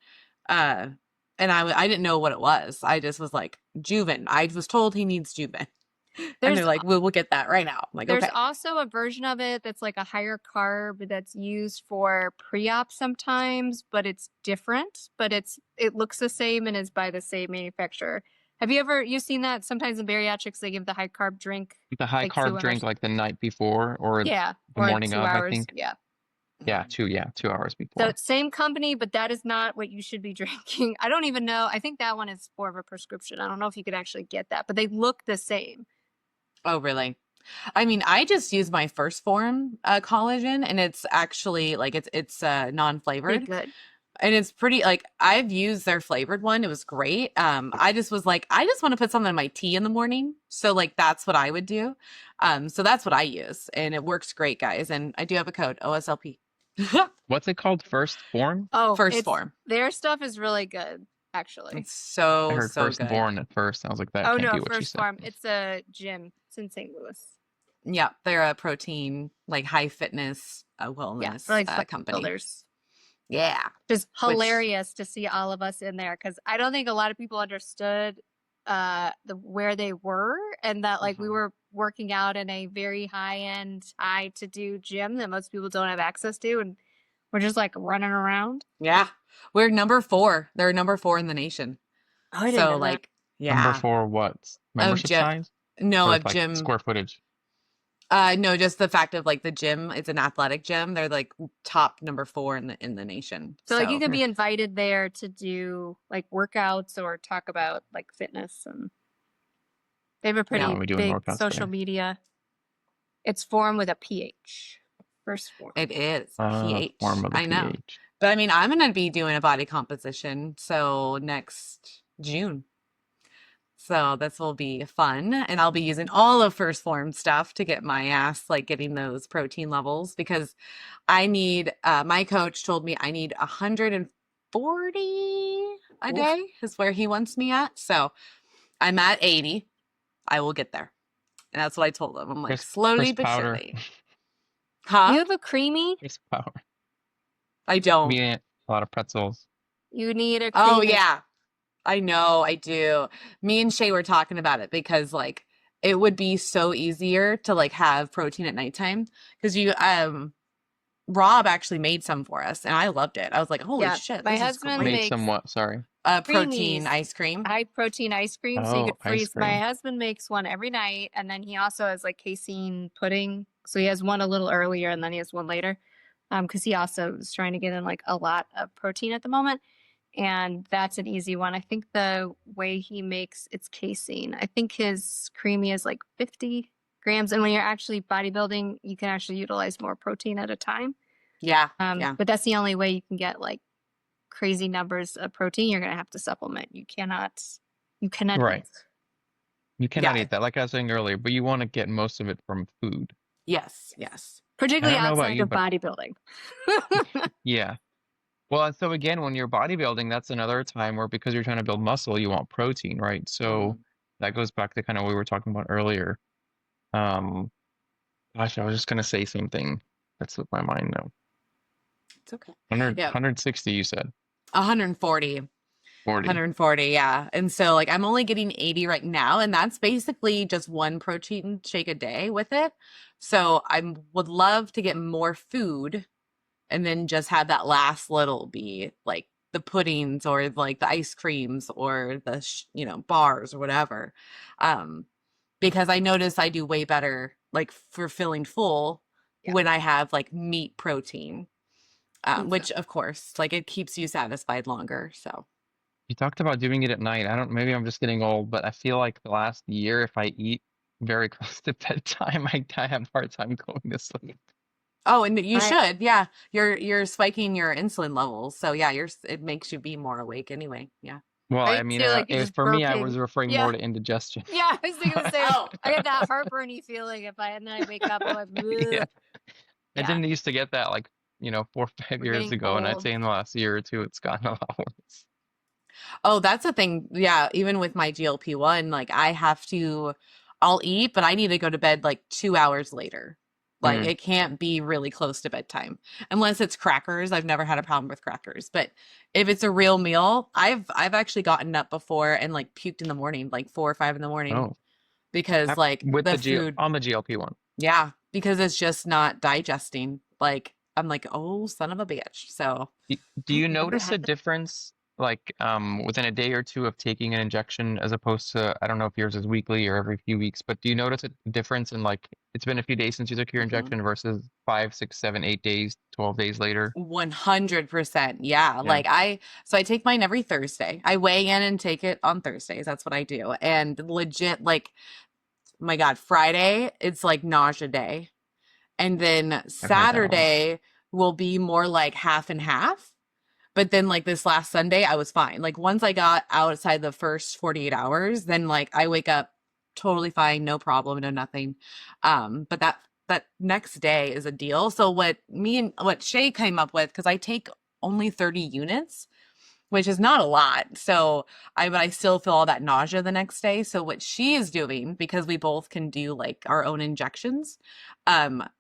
And I didn't know what it was. I just was like, Juven. I was told he needs Juven. And they're like, we'll get that right now. I'm like, There's okay. also a version of it that's like a higher carb that's used for pre-op sometimes, but it's different, but it looks the same and is by the same manufacturer. Have you seen that? Sometimes in bariatrics, they give the high carb drink. The high like carb drink like the night before or the morning 2 of, hours. I think. Yeah. Yeah, 2 hours before. So same company, but that is not what you should be drinking. I don't even know. I think that one is more of a prescription. I don't know if you could actually get that, but they look the same. Oh, really? I mean, I just use my first form collagen, and it's actually like it's non-flavored. Pretty good. And it's pretty, like, I've used their flavored one. It was great. I just was like, I just want to put something in my tea in the morning. So like, that's what I would do. So that's what I use, and it works great, guys. And I do have a code, OSLP. What's it called? First form? Oh, First form. Their stuff is really good, actually. It's so, I heard so good. firstborn at first. I was like, that Oh can't no, be what you First said. Farm. It's a gym. It's in St. Louis. Yeah, they're a protein, like high fitness wellness for like company. builders. Yeah. Just hilarious to see all of us in there, because I don't think a lot of people understood where they were, and that like we were working out in a very high-end, high-to-do gym that most people don't have access to, and we're just like running around. Yeah. We're number 4. They're number 4 in the nation. Oh, I didn't know that. Yeah. Number 4 what? Membership size? No, Or of like gym. square footage. No, just the fact of like the gym, it's an athletic gym. They're like top number 4 in the nation. So like you could be invited there to do like workouts or talk about like fitness, and they have a pretty big social media. It's form with a PH. First form. It is PH. Form with a I know. PH. But I mean, I'm going to be doing a body composition. So next June. So this will be fun. And I'll be using all of First Form stuff to get my ass, like getting those protein levels, because I need, my coach told me I need 140 a day is where he wants me at. So I'm at 80. I will get there. And that's what I told him. I'm like, slowly but surely. Huh? You have a creamy? Crisp power. I don't. We ate a lot of pretzels. You need a creamy. Oh, yeah. I know, I do. Me and Shay were talking about it, because like it would be so easier to like have protein at nighttime, because Rob actually made some for us and I loved it. I was like, holy shit. My husband made some what? Sorry. Protein ice cream. High protein ice cream, so you could freeze. My husband makes one every night, and then he also has like casein pudding. So he has one a little earlier and then he has one later. Because he also is trying to get in like a lot of protein at the moment. And that's an easy one. I think the way he makes its casein, I think his creamy is like 50 grams. And when you're actually bodybuilding, you can actually utilize more protein at a time. Yeah. But that's the only way you can get like crazy numbers of protein. You're going to have to supplement. You cannot. Right. You cannot eat that, like I was saying earlier, but you want to get most of it from food. Yes. Particularly outside of bodybuilding. Yeah. Well, and so again, when you're bodybuilding, that's another time where, because you're trying to build muscle, you want protein, right? So that goes back to kind of what we were talking about earlier. Gosh, I was just going to say something that slipped my mind now. It's okay. 160, you said. 140. 140, yeah. And so like I'm only getting 80 right now, and that's basically just one protein shake a day with it. So I would love to get more food, and then just have that last little be like the puddings or like the ice creams or the bars or whatever. Because I notice I do way better like for feeling full when I have like meat protein, which of course like it keeps you satisfied longer. So you talked about doing it at night. Maybe I'm just getting old, but I feel like the last year, if I eat very close to bedtime, I have a hard time going to sleep. Oh, and you I should. Yeah. You're spiking your insulin levels. So yeah, it makes you be more awake anyway. Yeah. Well, I I mean, feel like you're if just for me, I burping. was referring Yeah. more to indigestion. Yeah, I was thinking the same. Oh. I get that heartburny feeling and then I wake up, I'm like, Yeah. "Ugh." I Yeah, didn't used to get that like, 4 or 5 years we're getting ago, and I'd old. say in the last year or two, it's gotten a lot worse. Oh, that's a thing. Yeah, even with my GLP-1, like I'll eat, but I need to go to bed like 2 hours later. Like Mm. it can't be really close to bedtime unless it's crackers. I've never had a problem with crackers, but if it's a real meal, I've actually gotten up before and like puked in the morning, like 4 or 5 in the morning, Oh, because like with the the food, on the GLP-1. yeah, because it's just not digesting. Like I'm like, oh, son of a bitch. So Do you notice a that difference, like within a day or two of taking an injection, as opposed to, I don't know if yours is weekly or every few weeks, but do you notice a difference in, like, it's been a few days since you took your Mhm. injection versus 5, 6, 7, 8 days, 12 days later? 100%. Yeah. Yeah. So I take mine every Thursday. I weigh in and take it on Thursdays. That's what I do. And legit, like, my God, Friday, it's like nausea day. And then I've had that a lot. Saturday will be more like half and half. But then, like, this last Sunday, I was fine. Like, once I got outside the first 48 hours, then, like, I wake up totally fine, no problem, no nothing. But that next day is a deal. So what Shay came up with, because I take only 30 units, which is not a lot. So but I still feel all that nausea the next day. So what she is doing, because we both can do like our own injections,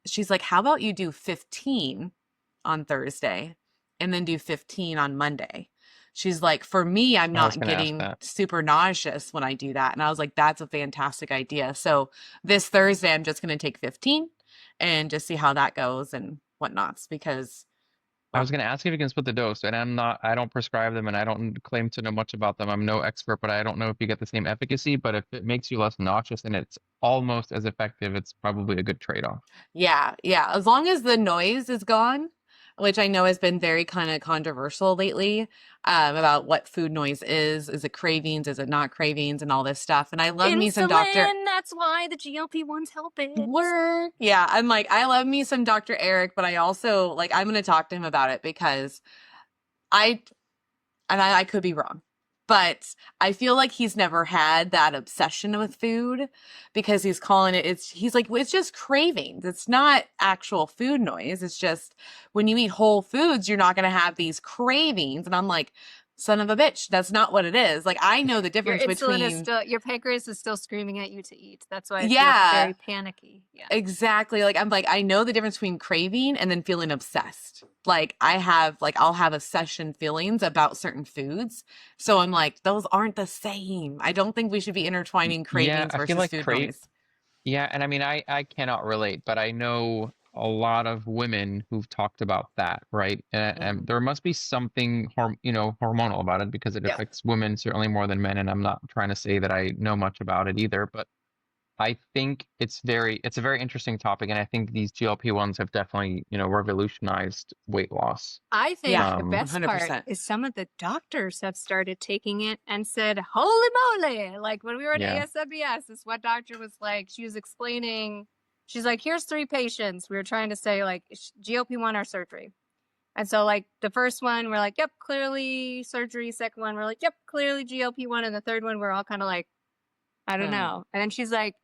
she's like, how about you do 15 on Thursday and then do 15 on Monday? She's like, for me, I'm I was not gonna ask getting that. super nauseous when I do that. And I was like, that's a fantastic idea. So this Thursday, I'm just going to take 15 and just see how that goes and whatnots, because, I was well, gonna ask if you can split the dose, and I don't prescribe them, and I don't claim to know much about them. I'm no expert, but I don't know if you get the same efficacy. But if it makes you less nauseous and it's almost as effective, it's probably a good trade-off. yeah, yeah. As long as the noise is gone, which I know has been very kind of controversial lately, about what food noise is. Is it cravings? Is it not cravings? And all this stuff. And I love me some Dr. Insulin, that's why the GLP-1s help it. Work. Yeah, I'm like, I love me some Dr. Eric, but I also like I'm gonna talk to him about it because I I could be wrong, but I feel like he's never had that obsession with food because he's calling it, he's like, "Well, it's just cravings. It's not actual food noise. It's just when you eat whole foods, you're not going to have these cravings." And I'm like, son of a bitch, that's not what it is. Like, I know the Your difference insulin is between, still, your pancreas is still screaming at you to eat. That's why it feels yeah, very panicky. Yeah. exactly. Like, I'm like, I know the difference between craving and then feeling obsessed. Like, I'll have obsession feelings about certain foods. So I'm like, those aren't the same. I don't think we should be intertwining Yeah, cravings I feel versus like food crave. noise. Yeah, and I mean, I cannot relate, but I know a lot of women who've talked about that, right? And Mhm. there must be something hormonal about it, because it Yeah. affects women certainly more than men. And I'm not trying to say that I know much about it either, but I think it's a very interesting topic, and I think these GLP-1s have definitely, revolutionized weight loss. I think Yeah, the best part 100%. is some of the doctors have started taking it and said, "Holy moly." Like when we were at Yeah. ASWS, this one doctor was like, she was explaining, she's like, here's 3 patients. We were trying to say, like, GLP-1 or surgery. And so, like, the first one, we're like, yep, clearly surgery. Second one, we're like, yep, clearly GLP-1. And the third one, we're all kind of like, I don't Hmm. know. And then she's like,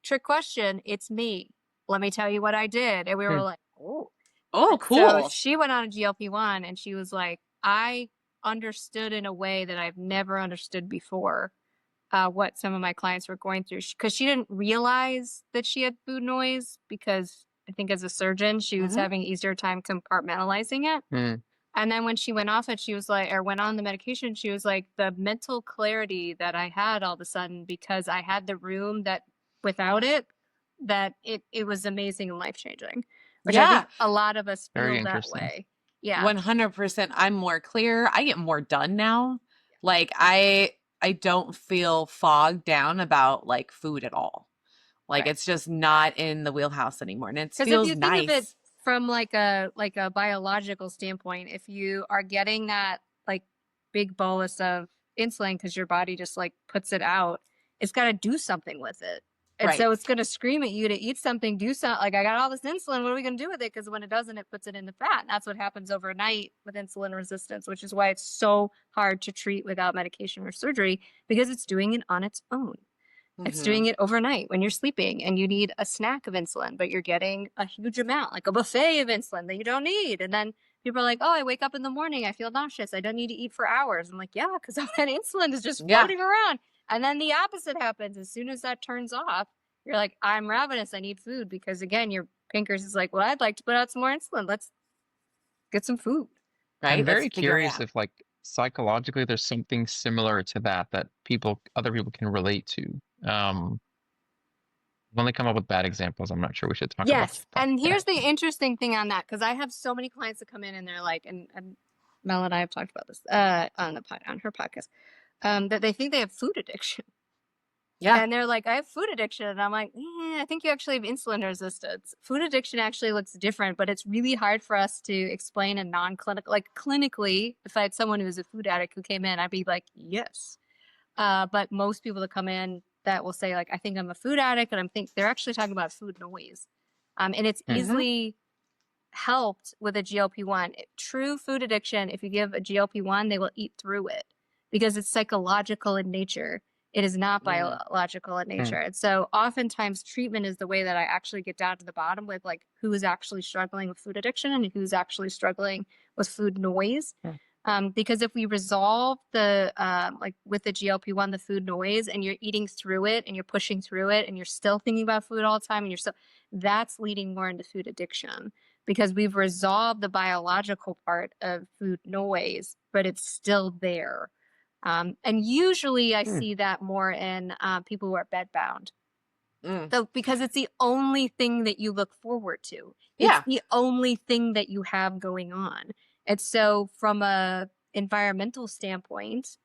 trick question, it's me. Let me tell you what I did. And we were Hmm. like, oh. Oh, So cool. she went on a GLP-1 and she was like, I understood in a way that I've never understood before, what some of my clients were going through. Because she didn't realize that she had food noise, because I think as a surgeon, she was Hmm. having easier time compartmentalizing it. Hmm. And then when she went off it, she was like, or went on the medication, she was like, the mental clarity that I had all of a sudden, because I had the room that without it, that it was amazing and life changing, which I Yeah, think a lot of us Very feel that interesting. way. Yeah. 100%. I'm more clear. I get more done now. Like I don't feel fogged down about like food at all. Like Right. it's just not in the wheelhouse anymore, and it Because if feels you think of it nice. from like a biological standpoint, if you are getting that like big bolus of insulin because your body just like puts it out, it's got to do something with it. And Right. so it's going to scream at you to eat something, do something. Like, I got all this insulin. What are we going to do with it? Because when it doesn't, it puts it in the fat. And that's what happens overnight with insulin resistance, which is why it's so hard to treat without medication or surgery, because it's doing it on its own. It's doing it overnight when you're sleeping and you need a snack of insulin, but you're getting a huge amount, like a buffet of insulin that you don't need. And then people are like, oh, I wake up in the morning, I feel nauseous, I don't need to eat for hours. I'm like, yeah, because all that insulin is just Yeah. floating around. And then the opposite happens. As soon as that turns off, you're like, I'm ravenous, I need food. Because again, your pancreas is like, well, I'd like to put out some more insulin. Let's get some food. Right. I'm very Let's figure it curious out. if like psychologically there's something similar to that other people can relate to. I've only come up with bad examples. I'm not sure we should talk about Yes. that. And here's the interesting thing on that, because I have so many clients that come in and they're like, and Mel and I have talked about this on her podcast, that they think they have food addiction. Yeah. And they're like, I have food addiction. And I'm like, I think you actually have insulin resistance. Food addiction actually looks different, but it's really hard for us to explain in non-clinical. Like clinically, if I had someone who was a food addict who came in, I'd be like, yes. But most people that come in that will say, like, I think I'm a food addict, and they're actually talking about food noise. And it's easily helped with a GLP-1. True food addiction, if you give a GLP-1, they will eat through it because it's psychological in nature. It is not biological in nature. And so oftentimes treatment is the way that I actually get down to the bottom with like who is actually struggling with food addiction and who's actually struggling with food noise. Because if we resolve the, like with the GLP-1, the food noise, and you're eating through it and you're pushing through it and you're still thinking about food all the time, and that's leading more into food addiction because we've resolved the biological part of food noise, but it's still there. And usually I see that more in people who are bedbound. So because it's the only thing that you look forward to. It's the only thing that you have going on. And so from a environmental standpoint,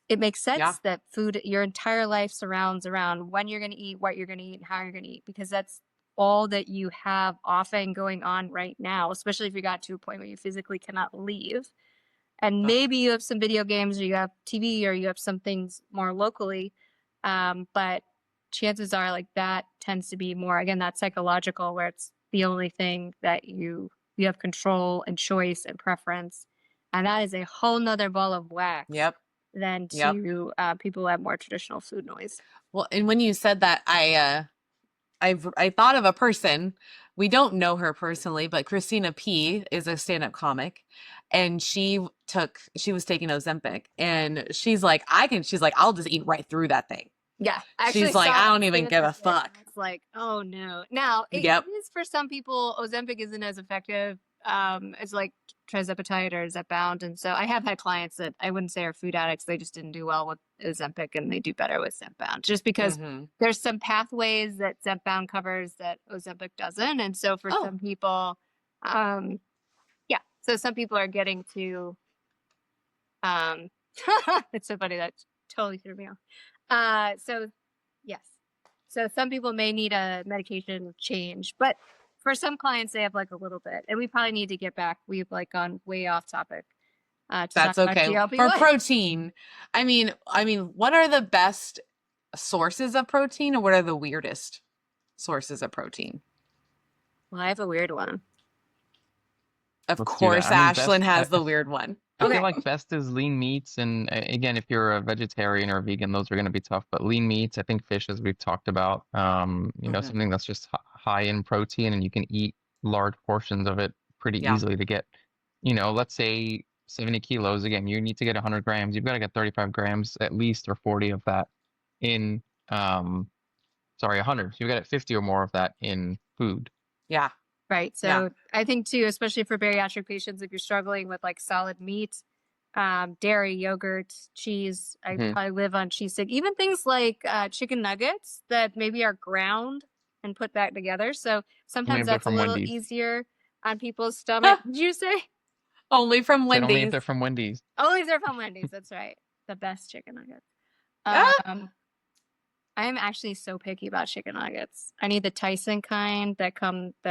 it makes sense that food, your entire life surrounds around when you're going to eat, what you're going to eat, and how you're going to eat, because that's all that you have often going on right now, especially if you got to a point where you physically cannot leave. And maybe you have some video games or you have TV or you have some things more locally. But chances are like that tends to be more, again, that psychological where it's the only thing that you have control and choice and preference. And that is a whole nother ball of wax than to people who have more traditional food noise. Well, and when you said that, I thought of a person. We don't know her personally, but Christina P is a stand-up comic, and she was taking Ozempic, and she's like, I'll just eat right through that thing. Yeah. She's like, I don't even give a fuck. It's like, oh no. Now it is for some people, Ozempic isn't as effective as like tirzepatide or Zepbound. And so I have had clients that I wouldn't say are food addicts. They just didn't do well with Ozempic and they do better with Zepbound just because there's some pathways that Zepbound covers that Ozempic doesn't. And so for some people, so some people are getting to, it's so funny that totally threw me off. So yes. So some people may need a medication change, but for some clients, they have like a little bit, and we probably need to get back. We've like gone way off topic. That's okay. For protein, I mean, what are the best sources of protein, or what are the weirdest sources of protein? Well, I have a weird one. Of course, Ashlyn has the weird one. I feel like best is lean meats, and again, if you're a vegetarian or a vegan, those are going to be tough. But lean meats, I think fish, as we've talked about, you know, something that's just high in protein, and you can eat large portions of it pretty easily to get, you know, let's say 70 kilos. Again, you need to get 100 grams. You've got to get 35 grams at least, or 40 of that in, 100. So you got to get 50 or more of that in food. Yeah. Right. So I think too, especially for bariatric patients, if you're struggling with like solid meat, dairy, yogurt, cheese, I probably live on cheese stick, even things like chicken nuggets that maybe are ground and put back together. So sometimes that's a little easier on people's stomach. Did you say? Only from Wendy's. Only if they're from Wendy's. Only if they're from Wendy's. That's right. The best chicken nuggets. I'm actually so picky about chicken nuggets. I need the Tyson kind that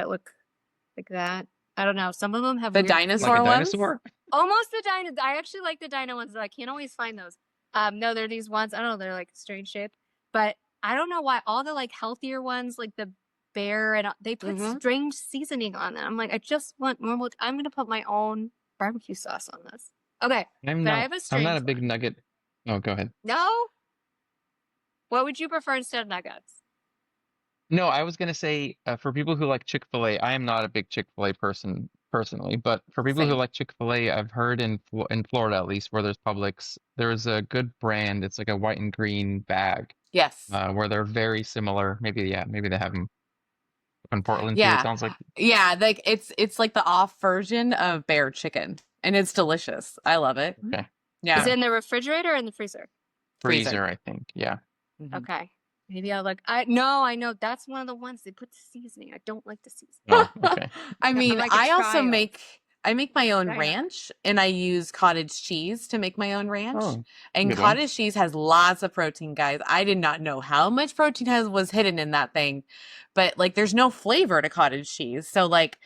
look like that. I don't know. Some of them have the dinosaur ones. Almost the dino. I actually like the dino ones, though. I can't always find those. No, they're these ones. I don't know. They're like strange shape, but I don't know why all the like healthier ones, like the bear, and they put strange seasoning on them. I'm like, I just want normal. I'm gonna put my own barbecue sauce on this. Okay, but I have a I'm not strange a big one. nugget. Oh, go ahead. No, what would you prefer instead of nuggets? No, I was gonna say for people who like Chick-fil-A, I am not a big Chick-fil-A person personally, but for people who Same. like Chick-fil-A, I've heard in Florida at least, where there's Publix, there's a good brand. It's like a white and green bag, Yes. where they're very similar. Maybe they have them in Portland too. It Yeah. sounds like Yeah, like it's like the off version of bear chicken, and it's delicious. I love it. okay. Is Yeah, it in the refrigerator or in the freezer? freezer. Freezer, I think. Yeah. Mhm. Okay. Maybe I'll look. I know that's one of the ones they put the seasoning. I don't like the seasoning. Oh, okay. I mean, like a I also trial. make my own Try it. ranch, and I use cottage cheese to make my own ranch. Oh, And good one. cottage cheese has lots of protein, guys. I did not know how much protein was hidden in that thing. But like there's no flavor to cottage cheese. So like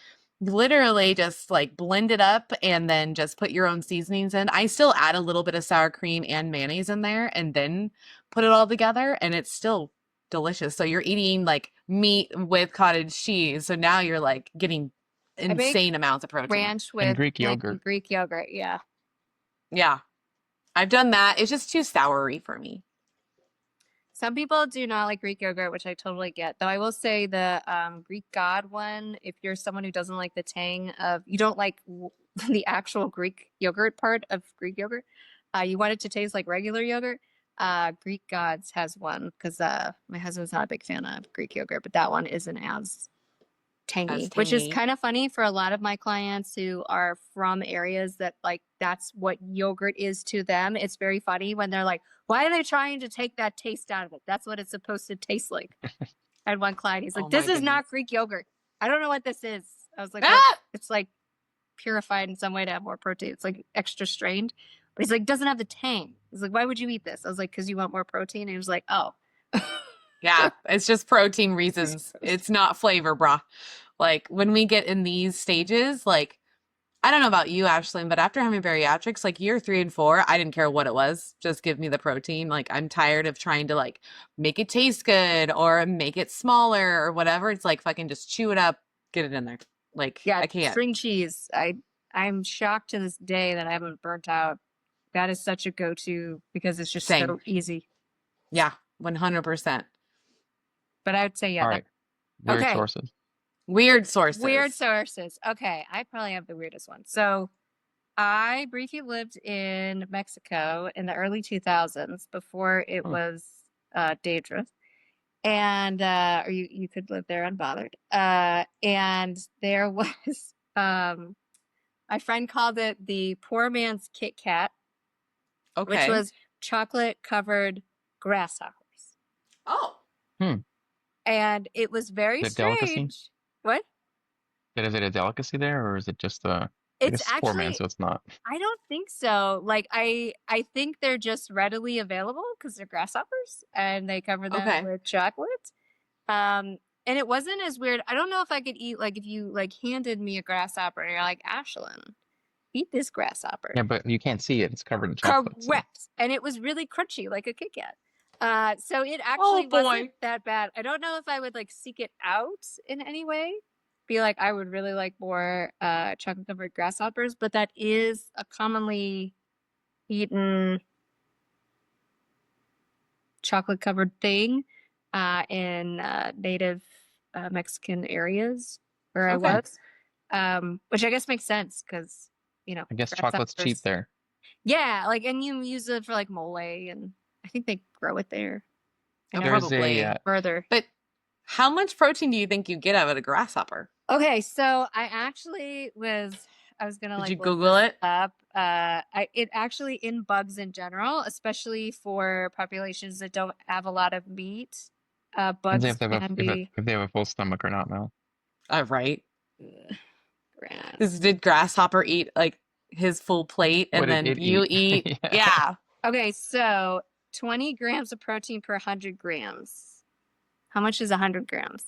literally just like blend it up and then just put your own seasonings in. I still add a little bit of sour cream and mayonnaise in there and then put it all together, and it's still delicious. So you're eating like meat with cottage cheese. So now you're like getting insane amounts of protein. Ranch And with Greek yogurt. Greek yogurt, yeah. Yeah. I've done that. It's just too soury for me. Some people do not like Greek yogurt, which I totally get. Though I will say the Greek God one, if you're someone who doesn't like the tang of, you don't like the actual Greek yogurt part of Greek yogurt, you want it to taste like regular yogurt, Greek Gods has one because my husband's not a big fan of Greek yogurt, but that one isn't as tangy, which is kind of funny for a lot of my clients who are from areas that like that's what yogurt is to them. It's very funny when they're like, why are they trying to take that taste out of it? That's what it's supposed to taste like. I had one client, he's like, Oh this my is not goodness. Greek yogurt. I don't know what this is. I was like, Ah! "Well, it's like purified in some way to have more protein. It's like extra strained. But he's like, doesn't have the tang. He's like, why would you eat this? I was like, because you want more protein. And he was like, oh. Yeah, it's just protein reasons. It's not flavor, brah. Like when we get in these stages, like I don't know about you, Ashlyn, but after having bariatrics, like year 3 and 4, I didn't care what it was. Just give me the protein. Like I'm tired of trying to like make it taste good or make it smaller or whatever. It's like fucking just chew it up, get it in there. Like Yeah, I can't. string cheese. I'm shocked to this day that I haven't burnt out. That is such a go-to because it's just Same. so easy. Yeah, 100%. But I would say, yeah. All right. Weird Okay. sources. Weird sources. Weird sources. Okay, I probably have the weirdest one. So I briefly lived in Mexico in the early 2000s before it was dangerous. And or you could live there unbothered. And there was my friend called it the poor man's Kit Kat, Okay. which was chocolate covered grasshoppers. Oh. And it was very Is it delicacy? strange. What? Is it a delicacy there, or is it just I It's guess poor man, actually, so it's not. I don't think so. Like I think they're just readily available because they're grasshoppers and they cover them Okay. with chocolate. And it wasn't as weird. I don't know if I could eat like if you like handed me a grasshopper and you're like, Ashlyn, eat this grasshopper. Yeah, but you can't see it. It's covered in chocolate. So. Correct. And it was really crunchy like a Kit Kat. So it actually wasn't that bad. I don't know if I would like seek it out in any way. Be like, I would really like more chocolate covered grasshoppers, but that is a commonly eaten chocolate covered thing in native Mexican areas where I was, which I guess makes sense because I guess chocolate's cheap there. Yeah, like and you use it for like mole, and I think they grow it there. Probably further. But how much protein do you think you get out of a grasshopper? Okay, so I was gonna Did like you Google it up. It actually in bugs in general, especially for populations that don't have a lot of meat. Bugs if they can be. If they have a full stomach or not, Mel. Right. Did grasshopper eat like his full plate and then you eat? Yeah. Okay, so 20 grams of protein per 100 grams. How much is 100 grams?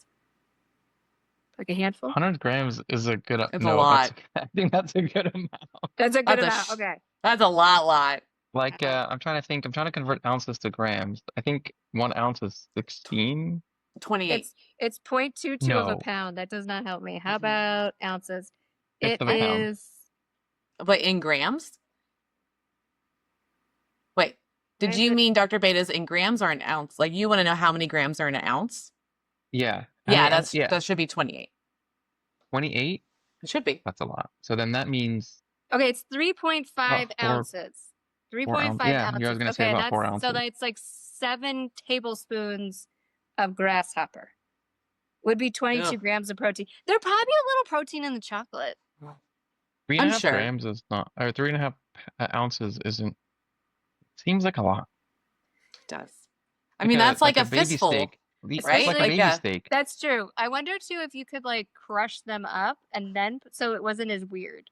Like a handful? 100 grams is a good. It's a lot. I think that's a good amount. That's a good amount. Okay. That's a lot. Like I'm trying to think. I'm trying to convert ounces to grams. I think 1 ounce is 16? 28. It's 0.22 of a No, pound. That does not help me. How Mhm. about ounces? fifth It of a pound. is. But in grams? Wait, did Why is you it? mean Dr. Beta's in grams or an ounce? Like you want to know how many grams are in an ounce? Yeah. How Yeah, many ounce? Yeah. that should be 28. 28? It should be. That's a lot. So then that means Okay, it's 3.5 about ounces. 4 ounces. 3.5 Yeah, I was ounces. gonna say Okay, and about 4 that's so ounces. that's like 7 tablespoons of grasshopper. Would be 22 Ugh. grams of protein. There'd probably be a little protein in the chocolate. Three and I'm a half sure. grams is not, or 3.5 ounces isn't. Seems like a lot. It does. I mean, that's like a baby fistful, steak. right? Like a Especially- baby steak. That's true. I wonder too if you could like crush them up and then so it wasn't as weird.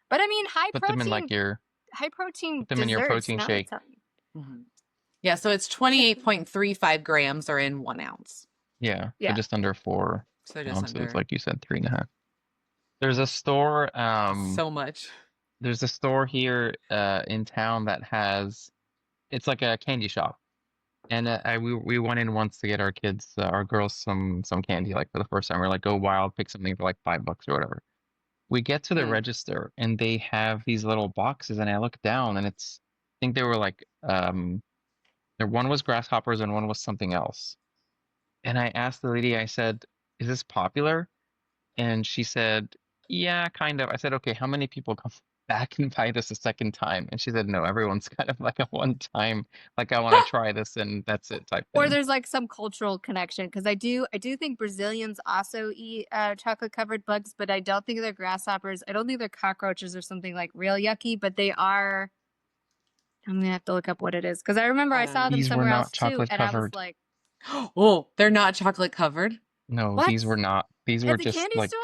But I mean, high Put them in protein like your desserts. in your protein now I shake. tell you. Mhm. Yeah, so it's 28.35 grams are in 1 ounce. Yeah. Yeah. So just under 4 So just ounces, under like you said, 3.5. There's a store. so much. There's a store here in town that has. It's like a candy shop, and we went in once to get our kids, our girls, some candy, like for the first time. We're like, go wild, pick something for like $5 or whatever. We get to the Hmm. register, and they have these little boxes, and I look down, and it's. I think they were like there one was grasshoppers and one was something else. And I asked the lady, I said, "Is this popular?" And she said, "Yeah, kind of." I said, "Okay, how many people come back and buy this a second time?" And she said, "No, everyone's kind of like a one time, like I want to try this and that's it type Or thing." there's like some cultural connection because I do think Brazilians also eat chocolate covered bugs, but I don't think they're grasshoppers. I don't think they're cockroaches or something like real yucky, but they are. I'm gonna have to look up what it is because I remember I saw them These were somewhere else not too, chocolate and I was covered. like, Oh, they're not chocolate covered. No, What? these were not. These were at the just candy like store?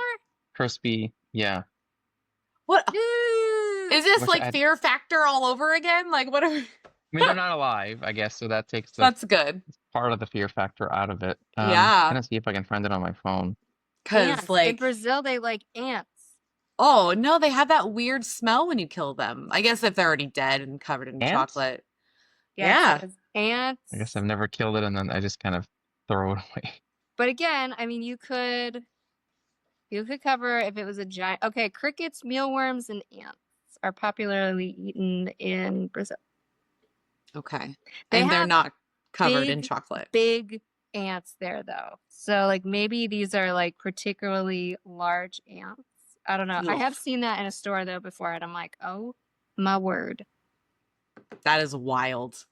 crispy. Yeah. What Ooh. is this Wish like I'd- Fear Factor all over again? Like what are I mean, they're not alive, I guess, so that takes the That's good. part of the fear factor out of it. Yeah. I'm gonna see if I can find it on my phone. Cuz Ants. In like Brazil, they like ants. oh, no, they have that weird smell when you kill them. I guess if they're already dead and covered in Ants? chocolate. Yeah, Yeah. it says ants. I guess I've never killed it and then I just kind of throw it away. But again, I mean, you could cover if it was a giant. Okay, crickets, mealworms, and ants are popularly eaten in Brazil. Okay. They And they're have not covered in big, chocolate. Big ants there though. So like maybe these are like particularly large ants. I don't know. I have Ugh. seen that in a store though before, and I'm like, oh my word. That is wild.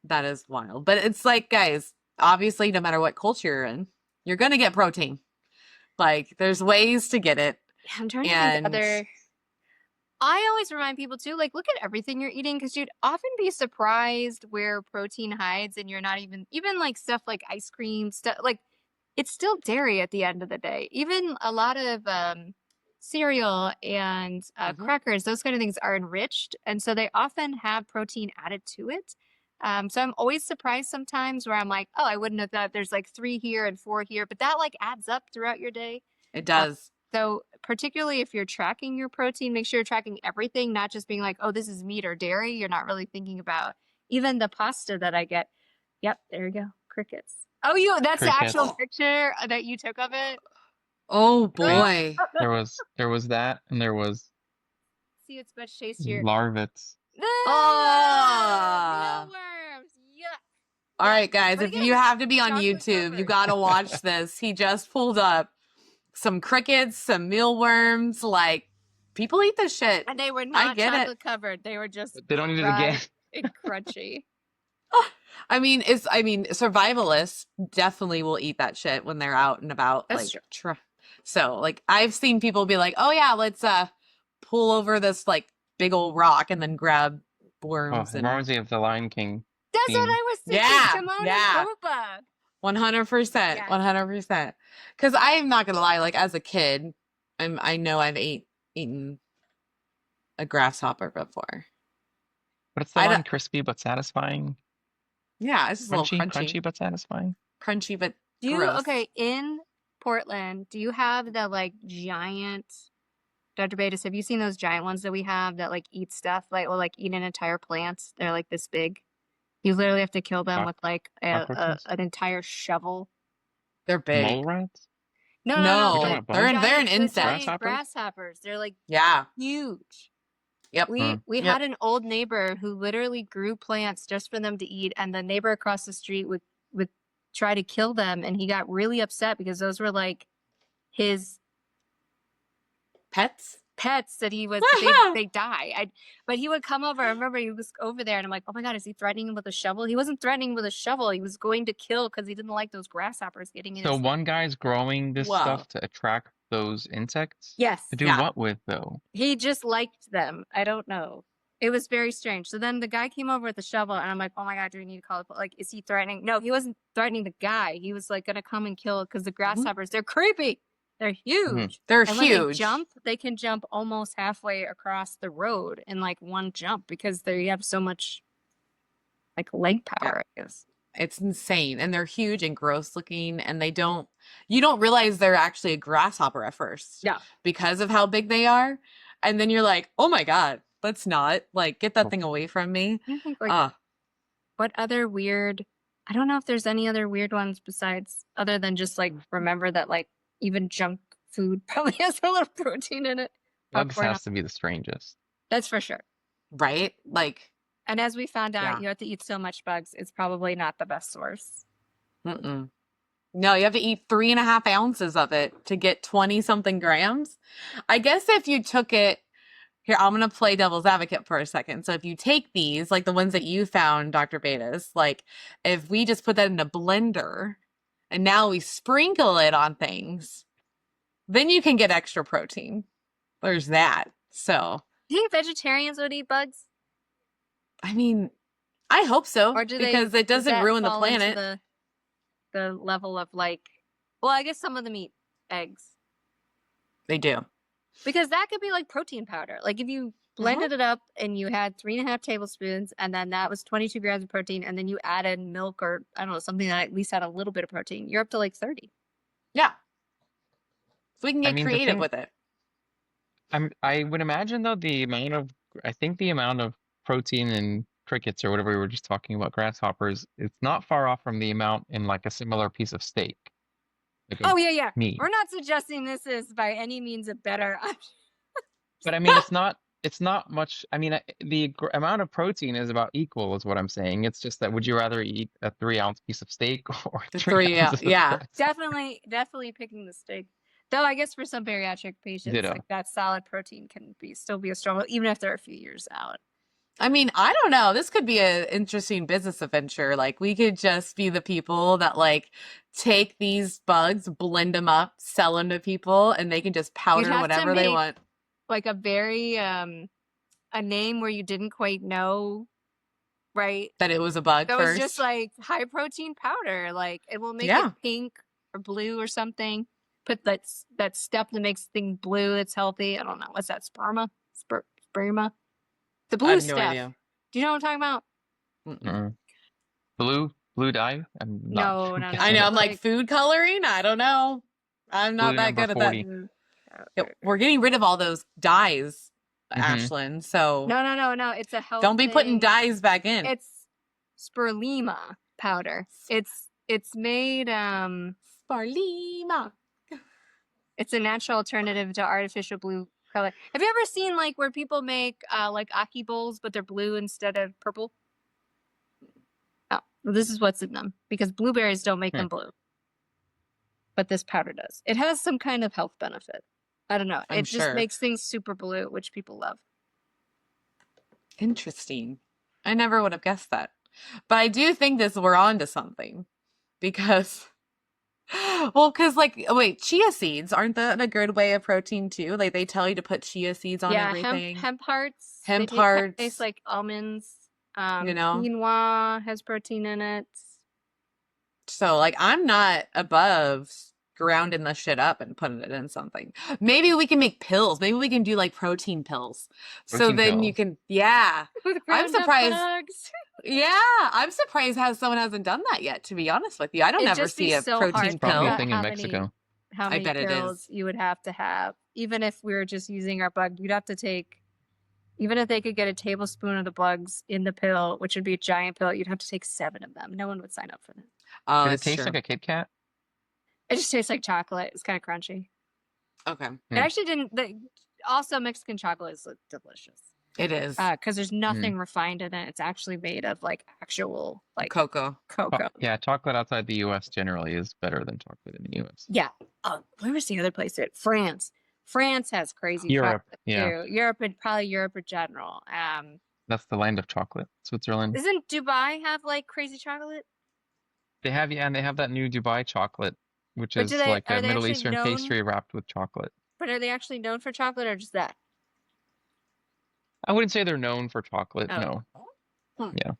That is wild. But it's like, guys, obviously, no matter what culture you're in, you're going to get protein. Like, there's ways to get it. Yeah, I'm trying to And think other. I always remind people too, like, look at everything you're eating because you'd often be surprised where protein hides, and you're not even like stuff like ice cream stuff. Like, it's still dairy at the end of the day. Even a lot of cereal and crackers, those kind of things are enriched, and so they often have protein added to it. So I'm always surprised sometimes where I'm like, oh, I wouldn't have thought there's like 3 here and 4 here, but that like adds up throughout your day. it does. So particularly if you're tracking your protein, make sure you're tracking everything, not just being like, oh, this is meat or dairy. You're not really thinking about even the pasta that I get. Yep, there you go. Crickets. Oh, that's the actual picture that you took of it. Oh boy. There was that, and there was See, it's much tastier. larvets. Ah. Mealworms. Yuck. All right, guys, But if again, you have to be on chocolate YouTube, you covered. got to watch this. He just pulled up some crickets, some mealworms. Like, people eat this shit. And they were not get it. chocolate covered. They were just They don't eat it dry again. and crunchy. I mean, survivalists definitely will eat that shit when they're out and about. That's like, so, like, I've seen people be like, "Oh yeah, let's pull over this like big old rock and then grab Oh, worms." it And reminds me of the Lion King. That's what scene. I was thinking. Yeah, Timon yeah. and Pumbaa. 100%, Yes. 100%. Because I'm not gonna lie, like as a kid, I know I've eaten a grasshopper before. But it's the I one don't- crispy but satisfying. Yeah, it's just a Crunchy, little crunchy, crunchy but satisfying. crunchy, but Do you gross. okay in Portland? Do you have the like giant? Dr. Beidas, have you seen those giant ones that we have that like eat stuff like will like eat an entire plant? They're like this big. You literally have to kill them Cock- with like cockroaches? an entire shovel. They're big. Mole rats? No, You're talking No, about they're bugs? they're an the insect. giant Grasshoppers? grasshoppers. They're like Yeah. huge. Yep. We Yep. had an old neighbor who literally grew plants just for them to eat, and the neighbor across the street would try to kill them, and he got really upset because those were like his Pets. pets that they die. But he would come over. I remember he was over there, and I'm like, oh my god, is he threatening him with a shovel? He wasn't threatening with a shovel. He was going to kill because he didn't like those grasshoppers getting in So his. one guy's growing this Wow. stuff to attract those insects? Yes, To do Yeah. what with, though? he just liked them. I don't know. It was very strange. So then the guy came over with the shovel, and I'm like, oh my god, do we need to call it? Like, is he threatening? No, he wasn't threatening the guy. He was like gonna come and kill it because the grasshoppers, they're creepy. They're huge. They're And when huge. they can jump almost halfway across the road in like one jump because they have so much like leg power, I guess. It's insane. And they're huge and gross looking. And you don't realize they're actually a grasshopper at first. Yeah. Because of how big they are. And then you're like, oh my God, let's not. Like, get that Oh. thing away from me. I think like what other weird, I don't know if there's any other weird ones besides other than just like remember that like even junk food probably has a little protein in it. Bugs Popcorn, has to be the strangest. that's for sure. Right? Like, And as we found out, Yeah. you have to eat so much bugs, it's probably not the best source. mm-mm. No, you have to eat 3.5 ounces of it to get 20 something grams. I guess if you took it, here, I'm going to play devil's advocate for a second. So if you take these, like the ones that you found, Dr. Beidas, like if we just put that in a blender and now we sprinkle it on things, then you can get extra protein. There's that. So, Do you think vegetarians would eat bugs? I mean, I hope so Or do because they, it does doesn't that ruin the fall into planet. the level of like, well, I guess some of them eat eggs. They do. Because that could be like protein powder. Like if you blended it up and you had 3.5 tablespoons and then that was 22 grams of protein and then you added milk or I don't know, something that at least had a little bit of protein, you're up to like 30. Yeah. So we can I get mean, the creative thing- with it. I would imagine, though, I think the amount of protein in crickets or whatever we were just talking about, grasshoppers, it's not far off from the amount in like a similar piece of steak. Like a Oh, yeah. meat. We're not suggesting this is by any means a better option. But I mean, it's not much. I mean, the amount of protein is about equal, is what I'm saying. It's just that would you rather eat a 3-ounce piece of steak or The 3 3 ounces of yeah. grass? Definitely picking the steak. Though I guess for some bariatric patients, Ditto. like that solid protein can still be a struggle, even if they're a few years out. I mean, I don't know. This could be an interesting business adventure. Like, we could just be the people that like take these bugs, blend them up, sell them to people, and they can just powder have to whatever they make want. Like a very a name where you didn't quite know, right? That it was a bug That first. was just like high protein powder. Like it will make Yeah. it pink or blue or something. Put that stuff that makes things blue. It's healthy. I don't know. What's that? Sperma? Sperma? The blue I have stuff. no idea. Do you know what I'm talking about? Mm-mm. Blue dye? I'm not. No. I know. I'm Like- like food coloring. I don't know. I'm not Blue that good number at 40. that. Yeah, we're getting rid of all those dyes, Mhm. Ashlyn. So No. It's a health. don't be putting thing. dyes back in. It's spirulina powder. It's made Spirulina. it's a natural alternative to artificial blue color. Have you ever seen like where people make like aki bowls but they're blue instead of purple? Oh, well, this is what's in them because blueberries don't make them blue. But this powder does. It has some kind of health benefit. I don't know. I'm It just sure. makes things super blue, which people love. Interesting. I never would have guessed that. But I do think we're on to something because, wait, chia seeds, aren't that a good way of protein too? Like they tell you to put chia seeds on yeah, everything. hemp hearts. Hemp they hearts. taste like almonds. You know? Quinoa has protein in it. So like I'm not above grounding the shit up and putting it in something. Maybe we can make pills. Maybe we can do like protein pills. So Protein then you pills. can, yeah. With I'm ground up surprised- bugs. Yeah, I'm surprised how someone hasn't done that yet, to be honest with you. I don't It'd ever just be see a so hard protein to Probably pill. a thing in How many- Mexico. How I many bet it pills is. you would have to have. Even if we were just using our bug, you'd have to take Even if they could get a tablespoon of the bugs in the pill, which would be a giant pill, you'd have to take 7 of them. No one would sign up for that. Oh, Did it that's taste true. like a Kit Kat? It just tastes like chocolate. It's kind of crunchy. Okay. It actually didn't. Also, Mexican chocolate is delicious. It is. Because there's nothing refined in it. It's actually made of like actual like Cocoa. cocoa. Yeah, chocolate outside the U.S. generally is better than chocolate in the U.S. Yeah. Where was the other place? France. France has crazy Europe, chocolate yeah. too. Europe and probably Europe in general. That's the land of chocolate, Switzerland. Doesn't Dubai have like crazy chocolate? They have, yeah, and they have that new Dubai chocolate, which But is like are a they Middle actually Eastern known? pastry wrapped with chocolate. But are they actually known for chocolate or just that? I wouldn't say they're known for chocolate, Oh. no. Hmm. Yeah.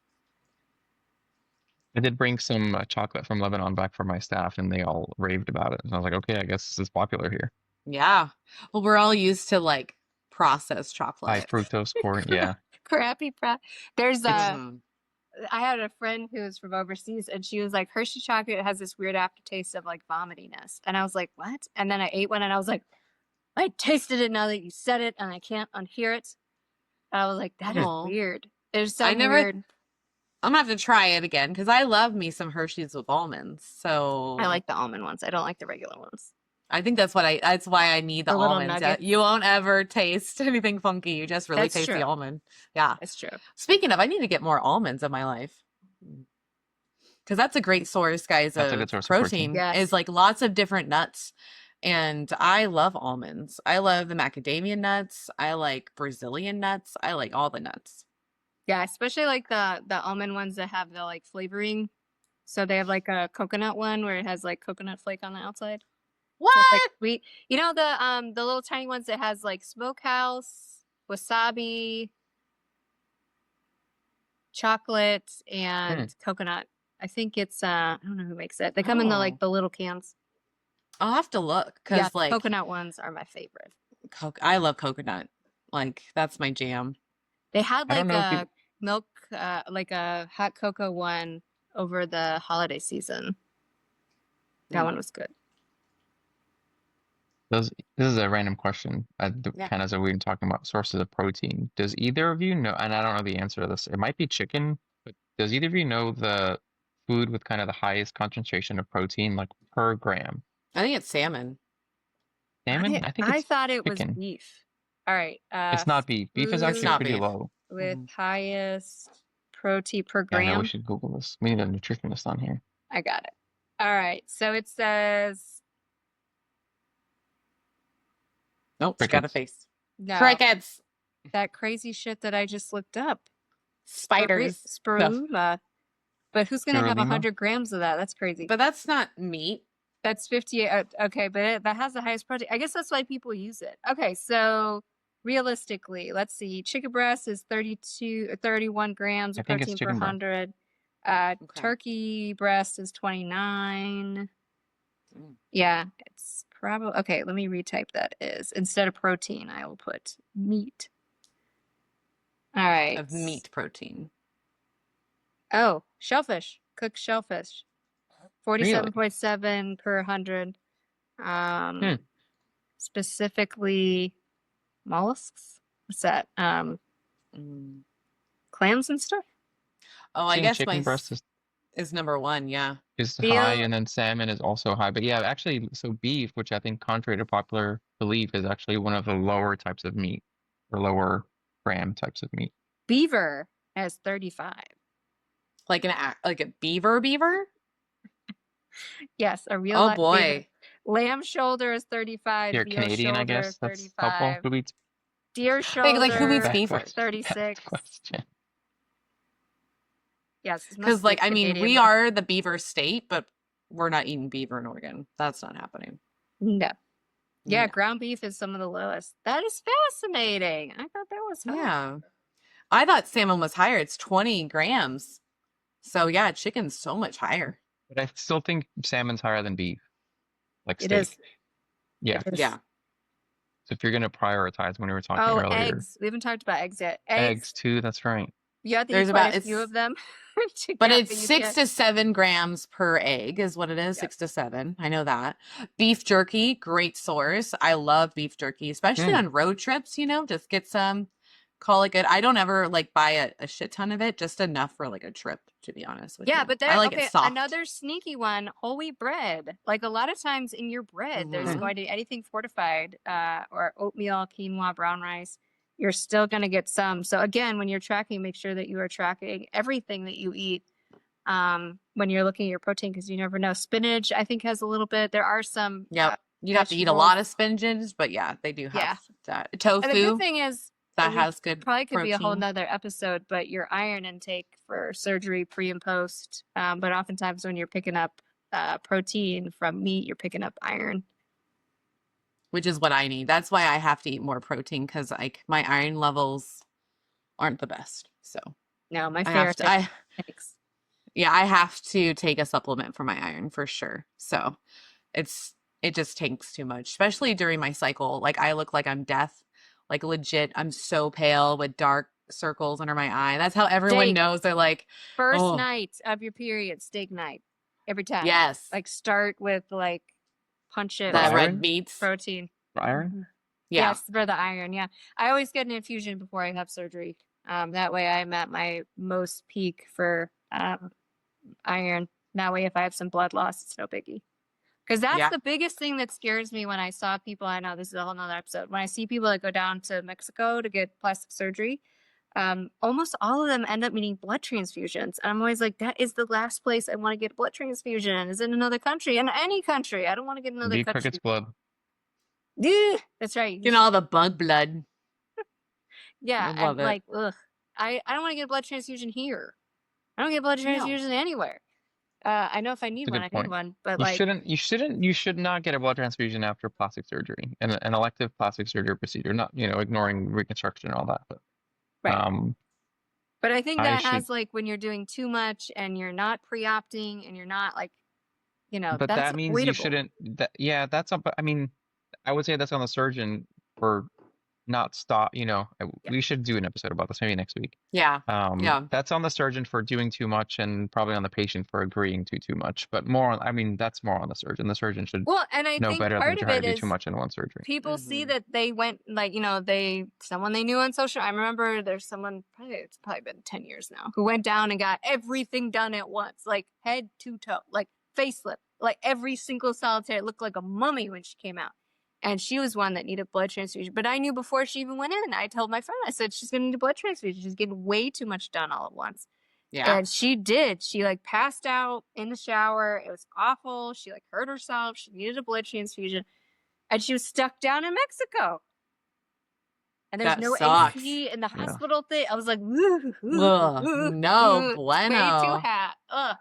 I did bring some chocolate from Lebanon back for my staff, and they all raved about it. And I was like, okay, I guess this is popular here. Yeah. Well, we're all used to like processed High chocolate. fructose corn, yeah. Crappy There's Mhm. I had a friend who was from overseas, and she was like, Hershey chocolate has this weird aftertaste of like vomitiness. And I was like, what? And then I ate one, and I was like, I tasted it now that you said it, and I can't unhear it. I was like, that is Aw. weird. It's so I never- weird. I'm gonna have to try it again because I love me some Hershey's with almonds. So I like the almond ones. I don't like the regular ones. I think that's why I need the The little almonds. nuggets. You won't ever taste anything funky. You just really That's taste true. the almond. Yeah. It's true. Speaking of, I need to get more almonds in my life. Because that's a great source, guys, That's a of good source of protein. protein. Yes. Is like lots of different nuts. And I love almonds. I love the macadamia nuts. I like Brazilian nuts. I like all the nuts. Yeah, especially like the almond ones that have the like flavoring. So they have like a coconut one where it has like coconut flake on the outside. What? So it's like sweet. You know the little tiny ones that has like smokehouse, wasabi, chocolate, and coconut. I think it's I don't know who makes it. They come in the Oh. like the little cans. I'll have to look because Yeah, like coconut ones are my favorite. I love coconut. Like that's my jam. They had I like don't know if you- a milk, like a hot cocoa one over the holiday season. That one was good. This is a random question, Yeah. kind of as we've been talking about sources of protein. Does either of you know, and I don't know the answer to this, it might be chicken, but does either of you know the food with kind of the highest concentration of protein, like per gram? I think it's salmon. Salmon? I think I it's thought it was chicken. beef. All right. It's not beef. Beef is food actually not pretty beef. low. with Mhm. highest protein per Yeah, I know gram. we should Google this. We need a nutritionist on here. I got it. All right. So it says Nope, she got a Crickets. face. no, Crickets. that crazy shit that I just looked up. Spiders. Spirulina. But who's going to have Spirulina? 100 grams of that? That's crazy. But that's not meat. That's 58. Okay, but that has the highest protein. I guess that's why people use it. Okay, so realistically, let's see. Chicken breast is 31 grams I of think it's protein per chicken breast. 100. Okay. Turkey breast is 29. Mm. Yeah, it's probably okay. Let me retype that. Is instead of protein, I will put meat. All right. Of meat protein. Oh, shellfish. Cooked shellfish. 47.7 per 100. Specifically mollusks. What's that? Mm. Clams and stuff? Oh, I Seeing guess chicken my breast is number one. Yeah. is Veal- high, and then salmon is also high. But yeah, actually, so beef, which I think contrary to popular belief, is actually one of the lower types of meat, or lower gram types of meat. Beaver has 35. Like a beaver? Yes, a real Oh life beaver. boy. Lamb shoulder is 35. You're veal Canadian, I shoulder, guess. That's 35. helpful. Who eats Deer shoulder, Like, who eats bad beef? question? 36. Bad question. Yes, it's Because, mostly like, I mean, we Canadian. are the beaver state, but we're not eating beaver in Oregon. That's not happening. No. Yeah, No. ground beef is some of the lowest. That is fascinating. I thought that was high. Yeah. I thought salmon was higher. It's 20 grams. So, yeah, chicken's so much higher. But I still think salmon's higher than beef. Like It steak. is. Yeah. It is. Yeah. So if you're going to prioritize, when we were talking Oh, earlier, eggs. We haven't talked about eggs yet. eggs too, that's right. You have to There's eat quite about- a few of them. But it's 6 to 7 grams per egg is what it is. Yep. 6 to 7. I know that. Beef jerky, great source. I love beef jerky, especially on road trips, just get some, call it good. I don't ever like buy a shit ton of it, just enough for like a trip, to be honest with you. Yeah, but I there, like okay, it soft. another sneaky one, whole wheat bread. Like a lot of times in your bread, there's Mhm. going to be anything fortified, or oatmeal, quinoa, brown rice. You're still going to get some. So again, when you're tracking, make sure that you are tracking everything that you eat. When you're looking at your protein, because you never know. Spinach, I think, has a little bit. There are some Yep. You'd have to eat a vegetables. lot of spinach, but yeah, they do Yeah. have that. And the good Tofu, thing is, that we has good probably could be a whole protein. nother episode, but your iron intake for surgery pre and post. But oftentimes when you're picking up protein from meat, you're picking up iron. Which is what I need. That's why I have to eat more protein, because like my iron levels aren't the best. So No, my I have to, ferritin takes. yeah, I have to take a supplement for my iron for sure. So it just takes too much, especially during my cycle. Like I look like I'm death, like legit. I'm so pale with dark circles under my eye. That's how everyone Steak. knows. They're like, First oh, night of your period, steak night. Every time. yes, Like start with like punch it For that with red iron? meats. protein. For iron? Yeah. Yes, for the iron. Yeah. I always get an infusion before I have surgery. That way I'm at my most peak for iron. That way, if I have some blood loss, it's no biggie. Because that's Yeah. the biggest thing that scares me when I saw people. I know this is a whole nother episode. When I see people that go down to Mexico to get plastic surgery, almost all of them end up needing blood transfusions. And I'm always like, that is the last place I want to get a blood transfusion, is in another country, in any country. I don't want to get another Be country. cricket's blood. Yeah, that's right. Getting all the bug blood. Yeah, I love and it. like, ugh, I don't want to get a blood transfusion here. I don't get a blood transfusion anywhere. I know if I need That's a one, I good need point. one. But You should not get a blood transfusion after plastic surgery, an elective plastic surgery procedure, not, ignoring reconstruction and all that, but, right. But I think I that should, has like when you're doing too much and you're not pre-opting and you're not like, but that's that means you avoidable. shouldn't, yeah, I mean, I would say that's on the surgeon for not stop, we should do an episode about this maybe next week. Yeah. Yeah. That's on the surgeon for doing too much and probably on the patient for agreeing to too much, but that's more on the surgeon. The surgeon should Well, and I know think better than part of trying it to do is too much in one surgery. people see that they went like, someone they knew on social. I remember there's someone, it's probably been 10 years now, who went down and got everything done at once, like head to toe, like facelift, like every single solitary. It looked like a mummy when she came out. And she was one that needed blood transfusion. But I knew before she even went in, I told my friend, I said, she's going to need a blood transfusion. She's getting way too much done all at once. Yeah. And she did. She like passed out in the shower. It was awful. She like hurt herself. She needed a blood transfusion. And she was stuck down in Mexico. And there's That no sucks. AC in the Yeah. hospital thing. I was like, no bueno. Way too hot. Ugh.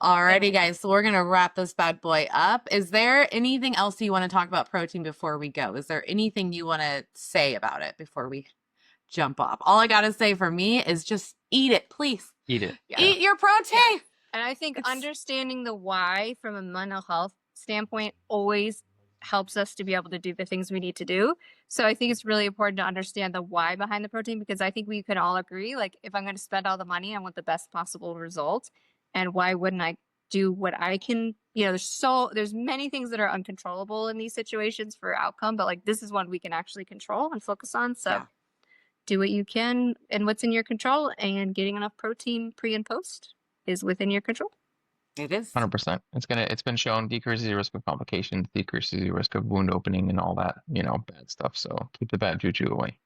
Alrighty, guys. So we're going to wrap this bad boy up. Is there anything else you want to talk about protein before we go? Is there anything you want to say about it before we jump off? All I got to say for me is just eat it, please. Eat it. Yeah. Eat your protein. And I think understanding the why from a mental health standpoint always helps us to be able to do the things we need to do. So I think it's really important to understand the why behind the protein, because I think we can all agree, like, if I'm going to spend all the money, I want the best possible result. And why wouldn't I do what I can? There's many things that are uncontrollable in these situations for outcome, but like this is one we can actually control and focus on. So do what you can and what's in your control, and getting enough protein pre and post is within your control. It is 100%. It's been shown decreases the risk of complications, decreases the risk of wound opening and all that, bad stuff. So keep the bad juju away.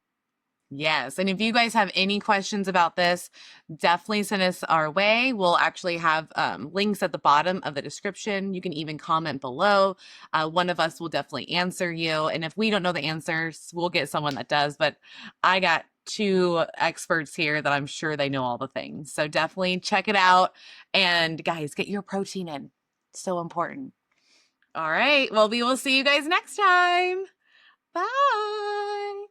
Yes. And if you guys have any questions about this, definitely send us our way. We'll actually have links at the bottom of the description. You can even comment below. One of us will definitely answer you. And if we don't know the answers, we'll get someone that does. But I got 2 experts here that I'm sure they know all the things. So definitely check it out. And guys, get your protein in. It's so important. All right. Well, we will see you guys next time. Bye.